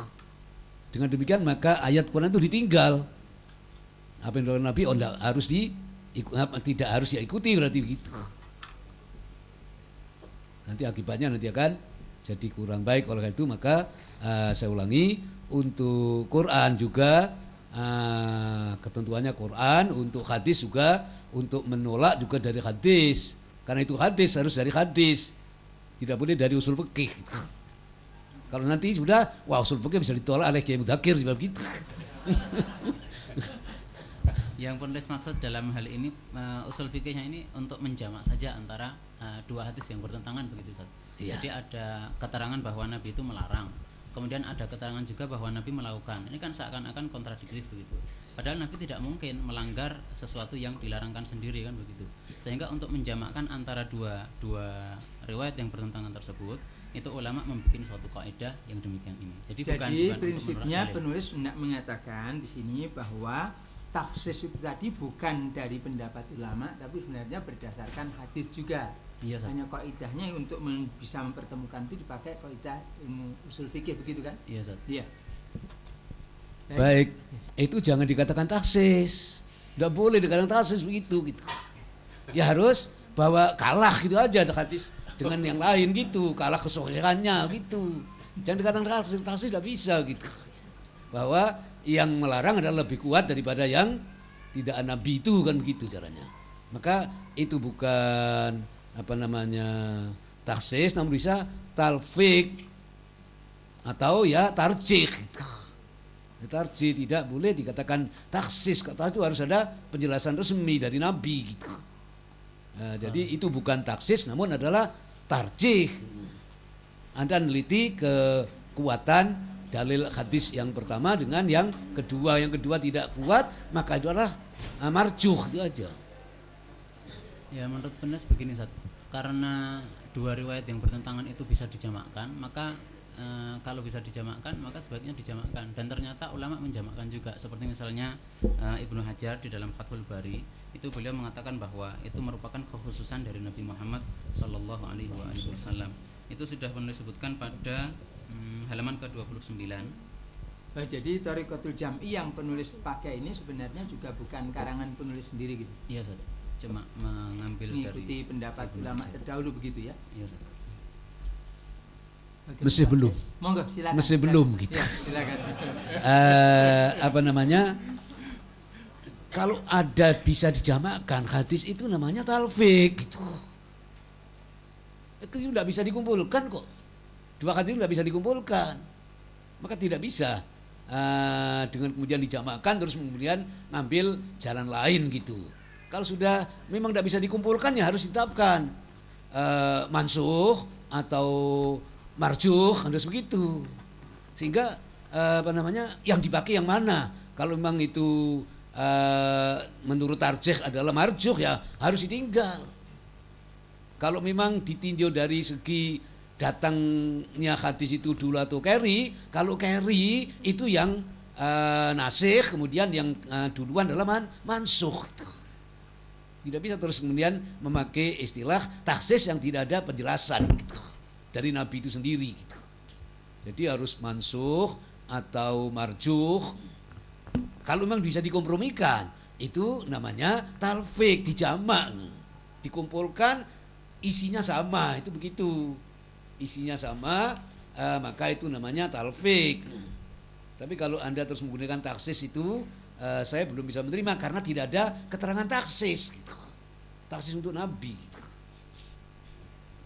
[SPEAKER 6] Dengan demikian maka ayat Quran itu ditinggal. Apa yang dilakukan Nabi harus tidak harus diikuti, berarti begitu. Nanti akibatnya nanti akan jadi kurang baik. Oleh karena itu maka saya ulangi, untuk Quran juga ketentuannya Quran, untuk hadis juga, untuk menolak juga dari hadis. Karena itu hadis harus dari hadis, tidak boleh dari usul fikih. Kalau nanti sudah, wah usul fikih bisa ditolak oleh Kiai Mudakir sebab gitu.
[SPEAKER 2] Yang penulis maksud dalam hal ini usul fikihnya ini untuk menjamak saja antara dua hadis yang bertentangan begitu Ustaz.
[SPEAKER 6] Iya.
[SPEAKER 2] Jadi ada keterangan bahwa Nabi itu melarang, kemudian ada keterangan juga bahwa Nabi melakukan. Ini kan seakan-akan kontradiktif begitu. Padahal Nabi tidak mungkin melanggar sesuatu yang dilarangkan sendiri kan begitu. Sehingga untuk menjamakkan antara dua riwayat yang bertentangan tersebut, itu ulama membuat suatu kaidah yang demikian ini. Jadi bukan
[SPEAKER 1] prinsipnya penulis hendak mengatakan di sini bahwa taksis itu tadi bukan dari pendapat ulama, tapi sebenarnya berdasarkan hadis juga.
[SPEAKER 2] Iya,
[SPEAKER 1] hanya kaidahnya untuk bisa mempertemukan itu dipakai kaidah ilmu usul fikih begitu kan?
[SPEAKER 2] Iya, Ustaz.
[SPEAKER 1] Iya.
[SPEAKER 6] Baik, itu jangan dikatakan taksis. Tidak boleh dikatakan taksis begitu gitu. Ya harus bahwa kalah gitu aja hadis dengan yang lain gitu, kalah kesohihannya gitu. Jangan dikatakan taksis tidak bisa gitu. Bahwa yang melarang adalah lebih kuat daripada yang tidak Nabi itu, kan begitu caranya. Maka itu bukan taksis, namun bisa talfik atau ya tarjih gitu. Tarjih tidak boleh dikatakan taksis, kata itu harus ada penjelasan resmi dari Nabi gitu. Jadi itu bukan taksis namun adalah tarjih. Anda meneliti kekuatan dalil hadis yang pertama dengan yang kedua tidak kuat, maka itu adalah marjuh, itu aja.
[SPEAKER 2] Ya menurut penulis begini Ustaz, karena dua riwayat yang bertentangan itu bisa dijamakkan, maka kalau bisa dijamakkan maka sebaiknya dijamakkan, dan ternyata ulama menjamakkan juga, seperti misalnya Ibnu Hajar di dalam Fathul Bari itu beliau mengatakan bahwa itu merupakan kekhususan dari Nabi Muhammad Sallallahu Alaihi Wasallam. Itu sudah penulis sebutkan pada halaman ke-29.
[SPEAKER 1] Jadi Thariqatul Jam'i yang penulis pakai ini sebenarnya juga bukan karangan penulis sendiri gitu.
[SPEAKER 2] Iya Ustaz. cuma mengambil
[SPEAKER 1] mengikuti
[SPEAKER 2] dari
[SPEAKER 1] pendapat ulama terdahulu begitu ya.
[SPEAKER 2] Iya, Ustaz.
[SPEAKER 1] Bagaimana,
[SPEAKER 6] Masih
[SPEAKER 1] Pak?
[SPEAKER 6] belum.
[SPEAKER 1] Monggo silakan.
[SPEAKER 6] Masih belum gitu.
[SPEAKER 1] Ya, silakan.
[SPEAKER 6] Apa namanya? Kalau ada bisa dijamakkan hadis itu namanya talfik gitu. Itu tidak bisa dikumpulkan kok. Dua hadis tidak bisa dikumpulkan. Maka tidak bisa dengan kemudian dijamakkan terus kemudian ngambil jalan lain gitu. Kalau sudah memang tidak bisa dikumpulkan ya harus ditetapkan mansuh atau marjuh harus begitu. Sehingga apa namanya yang dipakai yang mana? Kalau memang itu menurut tarjih adalah marjuh ya harus ditinggal. Kalau memang ditinjau dari segi datangnya hadis itu dulu atau carry, kalau carry itu yang nasikh, kemudian yang duluan adalah mansuh. Tidak bisa terus kemudian memakai istilah taksis yang tidak ada penjelasan gitu, dari Nabi itu sendiri gitu. Jadi harus mansuh atau marjuh. Kalau memang bisa dikompromikan, itu namanya talfik, dijamak, dikumpulkan isinya sama, itu begitu. Isinya sama, maka itu namanya talfik. Tapi kalau Anda terus menggunakan taksis itu saya belum bisa menerima karena tidak ada keterangan taksis gitu. Taksis untuk Nabi gitu.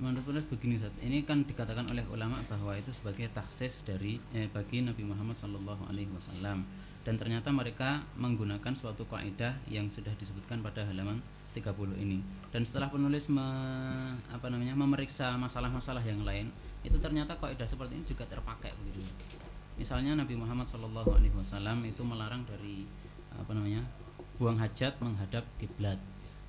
[SPEAKER 2] Menurut penulis begini, Ustaz. Ini kan dikatakan oleh ulama bahwa itu sebagai taksis dari bagi Nabi Muhammad SAW, dan ternyata mereka menggunakan suatu kaidah yang sudah disebutkan pada halaman 30 ini. Dan setelah penulis memeriksa masalah-masalah yang lain, itu ternyata kaidah seperti ini juga terpakai begitu. Misalnya Nabi Muhammad SAW itu melarang dari buang hajat menghadap kiblat.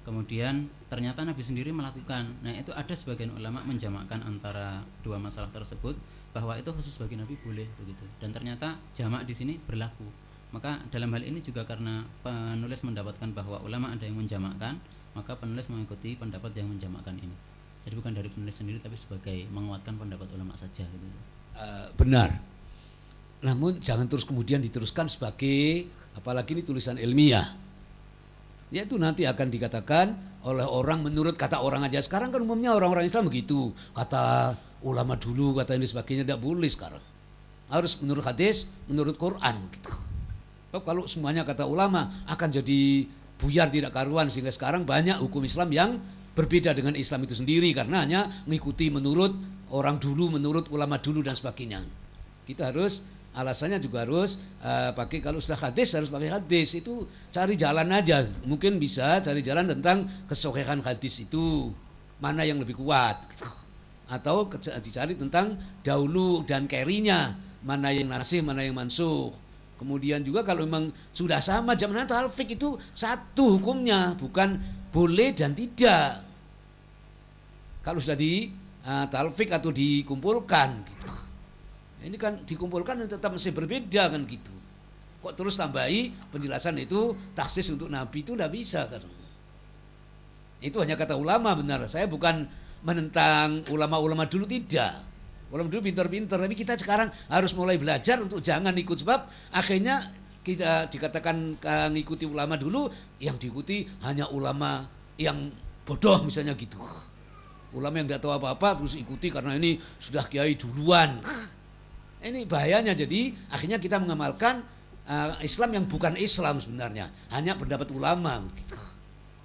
[SPEAKER 2] Kemudian ternyata Nabi sendiri melakukan. Nah, itu ada sebagian ulama menjamakkan antara dua masalah tersebut bahwa itu khusus bagi Nabi boleh begitu. Dan ternyata jamak di sini berlaku. Maka dalam hal ini juga karena penulis mendapatkan bahwa ulama ada yang menjamakkan, maka penulis mengikuti pendapat yang menjamakkan ini. Jadi bukan dari penulis sendiri tapi sebagai menguatkan pendapat ulama saja gitu.
[SPEAKER 6] Benar. Namun jangan terus kemudian diteruskan sebagai apalagi ini tulisan ilmiah. Yaitu nanti akan dikatakan oleh orang menurut kata orang aja. Sekarang kan umumnya orang-orang Islam begitu. Kata ulama dulu, kata ini sebagainya tidak boleh sekarang. Harus menurut hadis, menurut Quran gitu. Kalau semuanya kata ulama akan jadi buyar tidak karuan, sehingga sekarang banyak hukum Islam yang berbeda dengan Islam itu sendiri karena hanya mengikuti menurut orang dulu, menurut ulama dulu dan sebagainya. Kita harus alasannya juga harus pakai, kalau sudah hadis harus pakai hadis, itu cari jalan aja, mungkin bisa cari jalan tentang kesohihan hadis itu mana yang lebih kuat gitu. Atau dicari tentang dahulu dan kerinya, mana yang nasih mana yang mansuh. Kemudian juga kalau memang sudah sama zaman talfik itu satu hukumnya, bukan boleh dan tidak. Kalau sudah di talfik atau dikumpulkan gitu. Ini kan dikumpulkan tetap masih berbeda kan gitu. Kok terus tambahi penjelasan itu taksis untuk Nabi itu tidak bisa kan. Itu hanya kata ulama, benar. Saya bukan menentang ulama-ulama dulu, tidak. Ulama dulu pintar-pintar, tapi kita sekarang harus mulai belajar untuk jangan ikut, sebab akhirnya kita dikatakan ngikuti ulama dulu, yang diikuti hanya ulama yang bodoh misalnya gitu. Ulama yang tidak tahu apa-apa terus ikuti karena ini sudah kiai duluan. Ini bahayanya, jadi akhirnya kita mengamalkan Islam yang bukan Islam sebenarnya, hanya pendapat ulama gitu.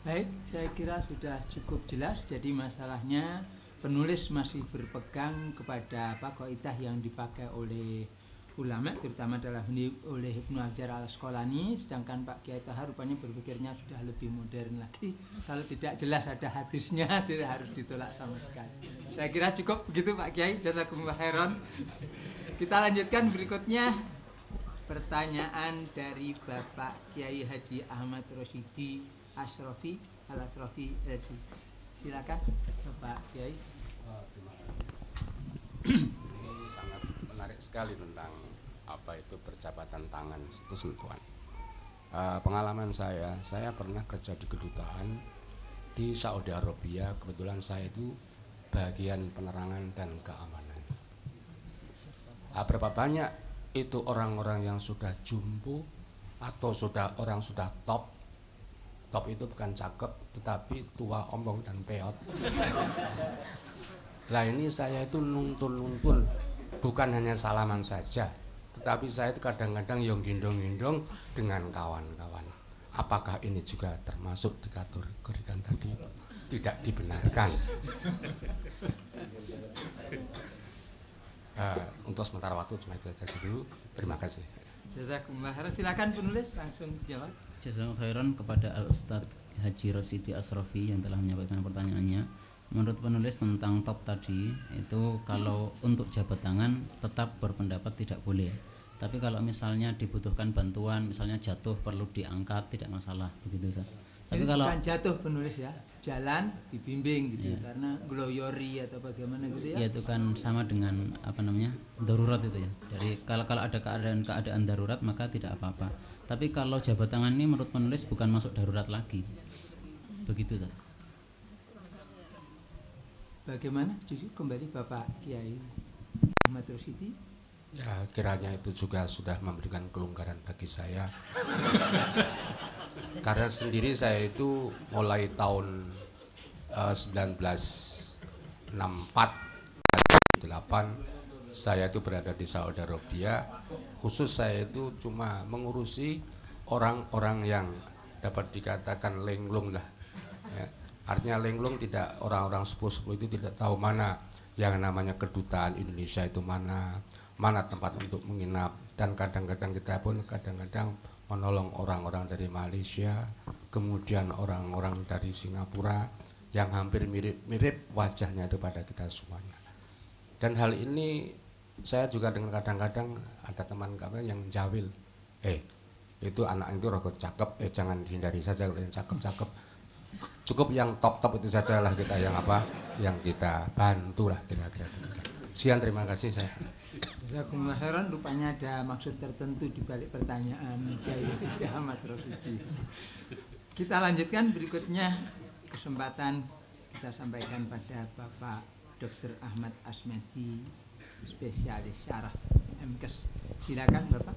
[SPEAKER 1] Baik, saya kira sudah cukup jelas. Jadi masalahnya penulis masih berpegang kepada kaidah yang dipakai oleh ulama, terutama adalah oleh Ibnu Hajar al-Asqalani, sedangkan Pak Kiai Tahar rupanya berpikirnya sudah lebih modern lagi. Kalau tidak jelas ada hadisnya, tidak harus ditolak sama sekali. Saya kira cukup begitu Pak Kiai. Jazakumullah khairan. Kita lanjutkan berikutnya, pertanyaan dari Bapak Kiai Haji Ahmad Rosyidi Asrofi Al-Asrofi LC. Silakan Bapak Kiai.
[SPEAKER 7] Ini sangat menarik sekali tentang apa itu perjabatan tangan, itu sentuhan. Pengalaman saya pernah kerja di kedutaan di Saudi Arabia. Kebetulan saya itu bagian penerangan dan keamanan. Berapa banyak itu orang-orang yang sudah jumbo atau sudah top, top itu bukan cakep, tetapi tua, ompong dan peot. Lah ini saya itu nuntun, bukan hanya salaman saja, tetapi saya itu kadang-kadang yang gendong-gendong dengan kawan-kawan. Apakah ini juga termasuk di kategorikan tadi? Tidak dibenarkan. Untuk sementara waktu cuma itu saja dulu. Terima kasih.
[SPEAKER 1] Jazakumullah khairan. Silakan penulis langsung jawab.
[SPEAKER 2] Jazakumullah khairan kepada Al-Ustadz Haji Rosidi Asrofi yang telah menyampaikan pertanyaannya. Menurut penulis tentang top tadi, itu kalau untuk jabat tangan tetap berpendapat tidak boleh. Tapi kalau misalnya dibutuhkan bantuan, misalnya jatuh perlu diangkat, tidak masalah, begitu Ustaz. Tapi
[SPEAKER 1] Ini
[SPEAKER 2] kalau
[SPEAKER 1] bukan jatuh penulis ya, jalan dibimbing gitu, karena gloyori atau bagaimana gitu ya.
[SPEAKER 2] ya itu kan sama dengan apa namanya darurat itu ya. Jadi kalau ada keadaan darurat maka tidak apa-apa. Tapi kalau jabat tangan ini menurut penulis bukan masuk darurat lagi, begitu Ustaz.
[SPEAKER 1] Bagaimana? Justru kembali Bapak Kiai Ahmad Rosidi.
[SPEAKER 7] Ya kiranya itu juga sudah memberikan kelonggaran bagi saya. Karena sendiri saya itu mulai tahun 1964 8 saya itu berada di Saudi Arabia. Khusus saya itu cuma mengurusi orang-orang yang dapat dikatakan lenglung lah ya. Artinya lenglung tidak, orang-orang sepuh-sepuh itu tidak tahu mana yang namanya kedutaan Indonesia itu mana tempat untuk menginap, dan kadang-kadang kita pun kadang-kadang menolong orang-orang dari Malaysia, kemudian orang-orang dari Singapura yang hampir mirip wajahnya itu pada kita semuanya. Dan hal ini saya juga dengan kadang-kadang ada teman kami yang jawil, itu anak itu rokok cakep, jangan dihindari saja kalau yang cakep-cakep. Cukup yang top-top itu saja lah kita yang kita bantu lah kira-kira. Sekian, terima kasih saya.
[SPEAKER 1] Jazakumullah khairan. Rupanya ada maksud tertentu di balik pertanyaan Kiai Ahmad Rosidi. Kita lanjutkan berikutnya, kesempatan kita sampaikan pada Bapak Dr. Ahmad Asmedi, spesialis syarah MKes. Silakan Bapak.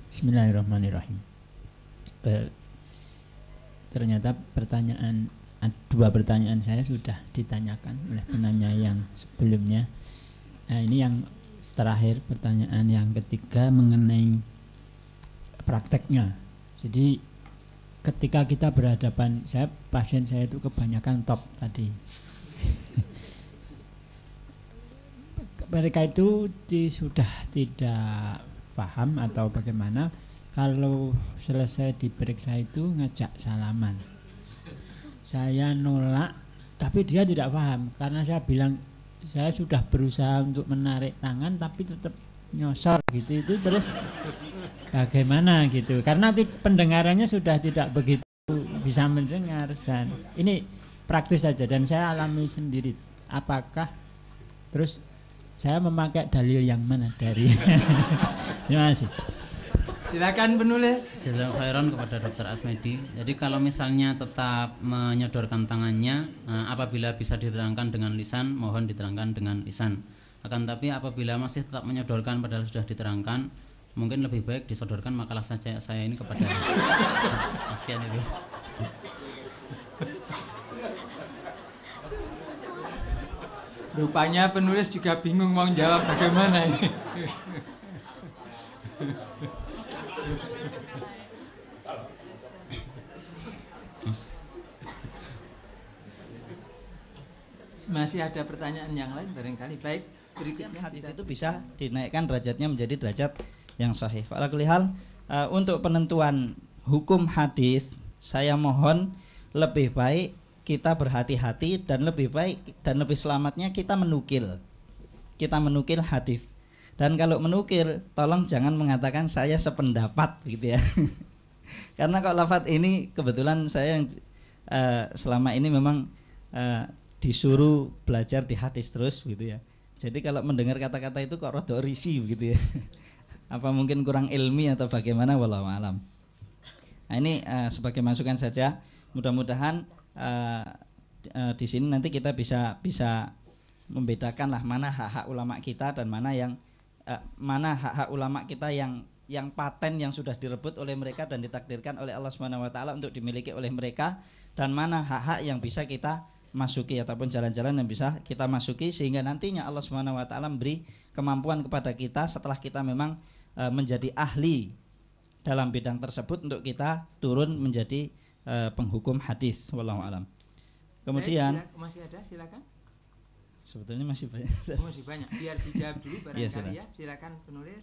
[SPEAKER 8] Bismillahirrahmanirrahim. Ternyata dua pertanyaan saya sudah ditanyakan oleh penanya yang sebelumnya. Nah, ini yang terakhir, pertanyaan yang ketiga mengenai prakteknya. Jadi ketika kita berhadapan, pasien saya itu kebanyakan top tadi. Mereka itu sudah tidak paham atau bagaimana kalau selesai diperiksa itu ngajak salaman. Saya nolak, tapi dia tidak paham karena saya bilang saya sudah berusaha untuk menarik tangan tapi tetap nyosor gitu, itu terus bagaimana gitu, karena pendengarannya sudah tidak begitu bisa mendengar. Dan ini praktis saja dan saya alami sendiri. Apakah terus saya memakai dalil yang mana dari terima kasih.
[SPEAKER 1] Silakan penulis.
[SPEAKER 2] Jazakumullah khairan kepada Dr. Asmedi. Jadi kalau misalnya tetap menyodorkan tangannya, apabila bisa diterangkan dengan lisan, mohon diterangkan dengan lisan. Akan tapi apabila masih tetap menyodorkan padahal sudah diterangkan, mungkin lebih baik disodorkan makalah saja saya ini kepada pasien itu.
[SPEAKER 1] Rupanya penulis juga bingung mau jawab bagaimana ini. Masih ada pertanyaan yang lain barangkali. Baik, berikutnya
[SPEAKER 9] hadis itu bisa dinaikkan derajatnya menjadi derajat yang sahih. Ala kulli hal, untuk penentuan hukum hadis, saya mohon lebih baik kita berhati-hati dan lebih baik dan lebih selamatnya kita menukil hadis. Dan kalau menukil, tolong jangan mengatakan saya sependapat gitu ya. Karena kalau lafadz ini kebetulan saya yang selama ini memang disuruh belajar di hadis terus gitu ya. Jadi kalau mendengar kata-kata itu kok rada risih begitu ya. Apa mungkin kurang ilmi atau bagaimana, wallahu alam. Nah, ini sebagai masukan saja. Mudah-mudahan di sini nanti kita bisa membedakan lah mana hak-hak ulama kita dan mana hak-hak ulama kita yang yang paten yang sudah direbut oleh mereka dan ditakdirkan oleh Allah Subhanahu wa taala untuk dimiliki oleh mereka, dan mana hak-hak yang bisa kita masuki ataupun jalan-jalan yang bisa kita masuki, sehingga nantinya Allah Subhanahu wa taala memberi kemampuan kepada kita setelah kita memang menjadi ahli dalam bidang tersebut untuk kita turun menjadi penghukum hadis. Wallahu alam. Kemudian
[SPEAKER 1] masih ada, silakan.
[SPEAKER 9] Sebetulnya masih banyak.
[SPEAKER 1] Masih banyak. Biar dijawab dulu barangkali ya. Silakan penulis.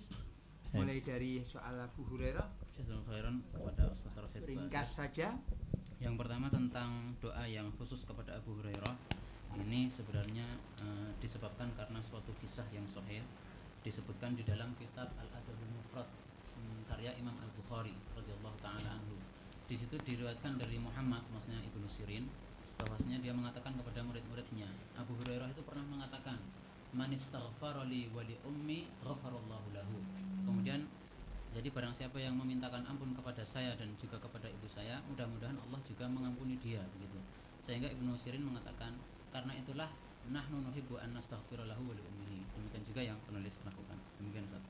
[SPEAKER 1] Mulai dari soal Abu Hurairah.
[SPEAKER 2] Jazakallahu khairan kepada Ustaz Rasyid.
[SPEAKER 1] Ringkas saja.
[SPEAKER 2] Yang pertama tentang doa yang khusus kepada Abu Hurairah. Ini sebenarnya disebabkan karena suatu kisah yang sahih disebutkan di dalam kitab Al-Adabul Mufrad karya Imam Al-Bukhari radhiyallahu taala anhu. Di situ diriwayatkan dari Muhammad, maksudnya Ibnu Sirin, bahwasanya dia mengatakan kepada murid-muridnya, Abu Hurairah itu pernah mengatakan, man istaghfara li wa li ummi ghafarallahu lahu. Kemudian jadi barang siapa yang memintakan ampun kepada saya dan juga kepada ibu saya, mudah-mudahan Allah juga mengampuni dia, begitu. Sehingga Ibnu Sirin mengatakan, karena itulah nahnu nuhibbu an nastaghfira lahu wa li ummihi. Demikian juga yang penulis lakukan. Demikian Ustaz.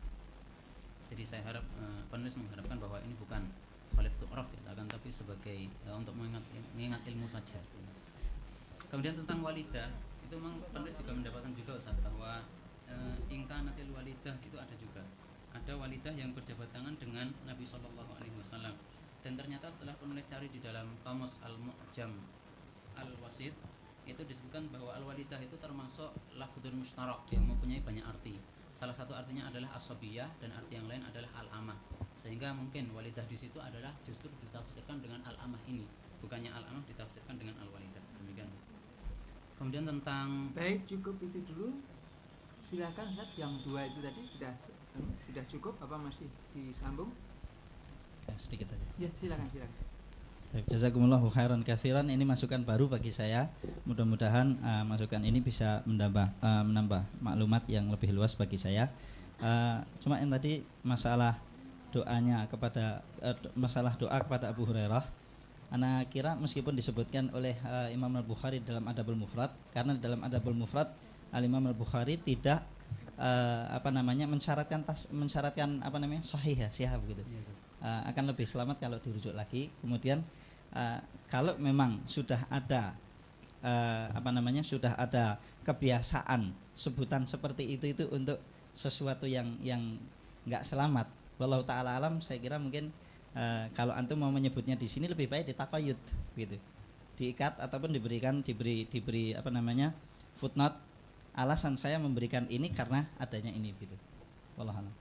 [SPEAKER 2] Jadi saya harap penulis mengharapkan bahwa ini bukan khalif tu'raf ya, akan tapi sebagai untuk mengingat ilmu saja. Kemudian tentang walidah, itu memang penulis juga mendapatkan juga Ustaz bahwa ingkanatil walidah itu ada juga. Ada walidah yang berjabat tangan dengan Nabi SAW, dan ternyata setelah penulis cari di dalam Kamus Al-Mu'jam Al-Wasit, itu disebutkan bahwa al-walidah itu termasuk lafdzun mustarak yang mempunyai banyak arti. Salah satu artinya adalah as-sabiyah dan arti yang lain adalah al-amah. Sehingga mungkin walidah di situ adalah justru ditafsirkan dengan al-amah ini, bukannya al-amah ditafsirkan dengan al-walidah. Demikian. Kemudian tentang
[SPEAKER 1] baik, cukup itu dulu. Silakan Ustaz, yang dua itu tadi sudah cukup apa masih disambung?
[SPEAKER 9] Ya, sedikit aja.
[SPEAKER 1] Ya, silakan.
[SPEAKER 9] Jazakumullahu khairan katsiran. Ini masukan baru bagi saya. Mudah-mudahan masukan ini bisa menambah maklumat yang lebih luas bagi saya. Cuma yang tadi masalah doanya kepada masalah doa kepada Abu Hurairah, ana kira meskipun disebutkan oleh Imam Al-Bukhari dalam Adabul Mufrad, karena dalam Adabul Mufrad Al-Imam Al-Bukhari tidak mensyaratkan sahih ya, sihah begitu. Akan lebih selamat kalau dirujuk lagi. Kemudian kalau memang sudah ada sudah ada kebiasaan sebutan seperti itu untuk sesuatu yang nggak selamat, wallahu taala alam, saya kira mungkin kalau antum mau menyebutnya di sini lebih baik ditaqayyud gitu, diikat ataupun diberi footnote, alasan saya memberikan ini karena adanya ini gitu. Wallahu a'lam.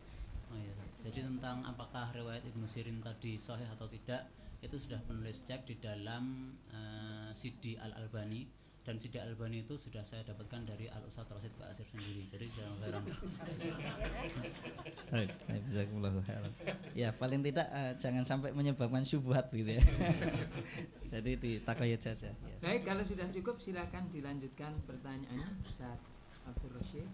[SPEAKER 2] Oh iya. Jadi tentang apakah riwayat Ibnu Sirin tadi sahih atau tidak, itu sudah penulis cek di dalam CD Al-Albani, dan CD Al-Albani itu sudah saya dapatkan dari Al-Ustaz Rasyid Ba'asir sendiri. Jadi jangan heran. Ya paling tidak jangan sampai menyebabkan syubhat gitu ya. Jadi ditaqayyad saja. Ya.
[SPEAKER 1] Baik, kalau sudah cukup silakan dilanjutkan pertanyaannya Ustaz Abdul Rasyid.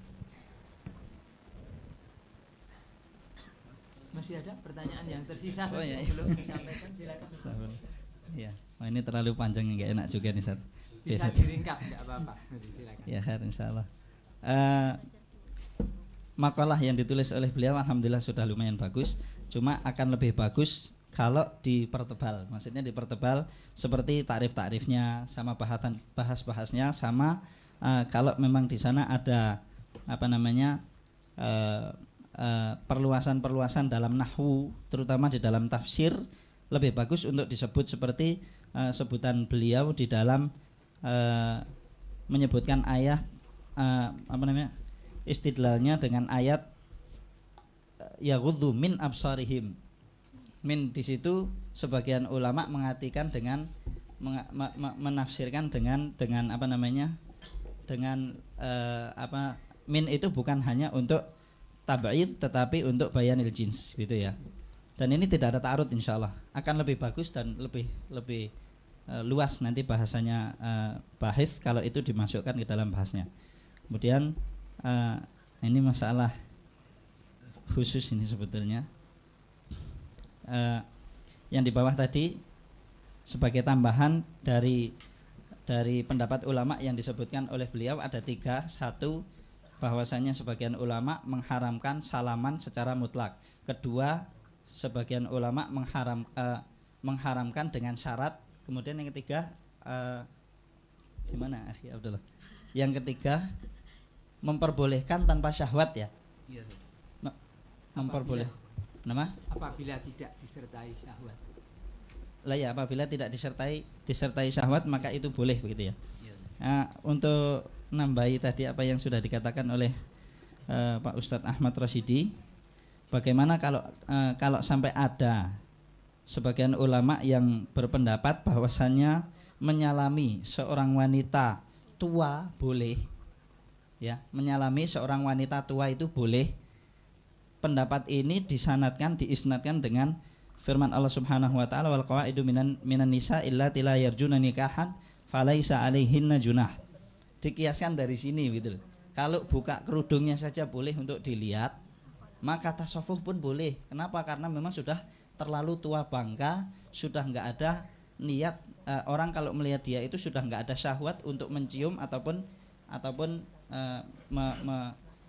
[SPEAKER 1] Masih ada pertanyaan yang tersisa belum disampaikan, silakan.
[SPEAKER 9] Iya, ini terlalu panjang, nggak enak juga nih Ustaz.
[SPEAKER 1] Bisa diringkas, nggak apa-apa. Silakan.
[SPEAKER 9] Ya, khair insyaallah. Makalah yang ditulis oleh beliau alhamdulillah sudah lumayan bagus, cuma akan lebih bagus kalau dipertebal. Maksudnya dipertebal seperti takrif-takrifnya sama bahas-bahasnya sama kalau memang di sana ada perluasan-perluasan dalam nahwu, terutama di dalam tafsir, lebih bagus untuk disebut seperti sebutan beliau di dalam menyebutkan ayat istidlalnya dengan ayat yaghuddu min absarihim. Min di situ sebagian ulama mengartikan dengan menafsirkan dengan min itu bukan hanya untuk tab'id tetapi untuk bayanil jins gitu ya. Dan ini tidak ada ta'arud, insyaallah akan lebih bagus dan lebih luas nanti bahasanya bahis kalau itu dimasukkan ke dalam bahasnya. Kemudian ini masalah khusus ini sebetulnya yang di bawah tadi sebagai tambahan dari pendapat ulama yang disebutkan oleh beliau ada 3. 1, bahwasanya sebagian ulama mengharamkan salaman secara mutlak. 2, sebagian ulama mengharamkan dengan syarat. Kemudian yang ketiga gimana Akhi Abdullah? Yang ketiga memperbolehkan tanpa syahwat ya.
[SPEAKER 2] Iya, Ustaz.
[SPEAKER 9] Memperboleh. Nama?
[SPEAKER 1] Apabila tidak disertai syahwat.
[SPEAKER 9] Lah ya, apabila tidak disertai syahwat maka itu boleh begitu ya.
[SPEAKER 2] Iya.
[SPEAKER 9] Untuk nambahi tadi apa yang sudah dikatakan oleh Pak Ustadz Ahmad Rasyidi, bagaimana kalau sampai ada sebagian ulama yang berpendapat bahwasannya menyalami seorang wanita tua boleh, ya, menyalami seorang wanita tua itu boleh. Pendapat ini diisnadkan dengan firman Allah Subhanahu wa taala, wal qawaidu minan nisa illati la yarjuna nikahan falaisa alaihinna junah. Dikiaskan dari sini gitu loh. Kalau buka kerudungnya saja boleh untuk dilihat, maka tasawuf pun boleh. Kenapa? Karena memang sudah terlalu tua bangka, sudah enggak ada niat, orang kalau melihat dia itu sudah enggak ada syahwat untuk mencium ataupun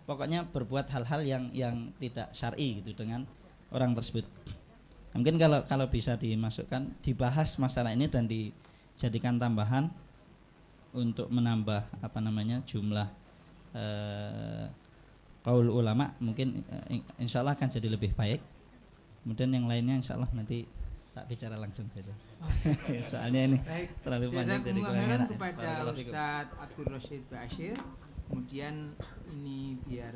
[SPEAKER 9] pokoknya berbuat hal-hal yang tidak syar'i gitu dengan orang tersebut. Mungkin kalau bisa dimasukkan, dibahas masalah ini dan dijadikan tambahan untuk menambah jumlah qaul ulama, mungkin insyaallah akan jadi lebih baik. Kemudian yang lainnya insyaallah nanti tak bicara langsung saja. Soalnya ini terlalu panjang jadi kurang enak.
[SPEAKER 1] Kepada Ustadz Abdul Rashid Bashir. Kemudian ini biar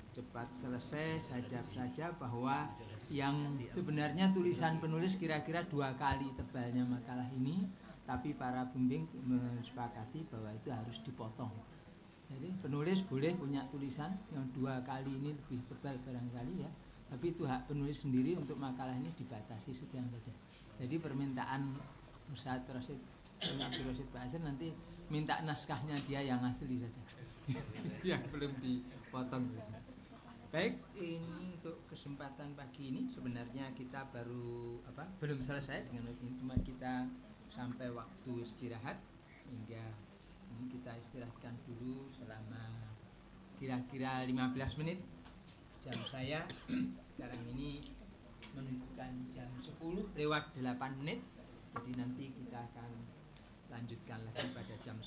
[SPEAKER 1] cepat selesai, saya jawab saja bahwa yang sebenarnya tulisan penulis kira-kira 2 kali tebalnya makalah ini, tapi para pembimbing mensepakati bahwa itu harus dipotong. Jadi penulis boleh punya tulisan yang 2 kali ini lebih tebal barangkali ya, tapi itu hak penulis sendiri. Untuk makalah ini dibatasi sekian saja. Jadi permintaan Ustadz Abdul Rashid Bashir nanti minta naskahnya dia yang asli saja, yang belum dipotong. Baik, ini untuk kesempatan pagi ini sebenarnya kita belum selesai dengan ini, cuma kita sampai waktu istirahat, hingga ini kita istirahatkan dulu selama kira-kira 15 menit. Jam saya sekarang ini menunjukkan jam 10 lewat 8 menit, jadi nanti kita akan lanjutkan lagi pada jam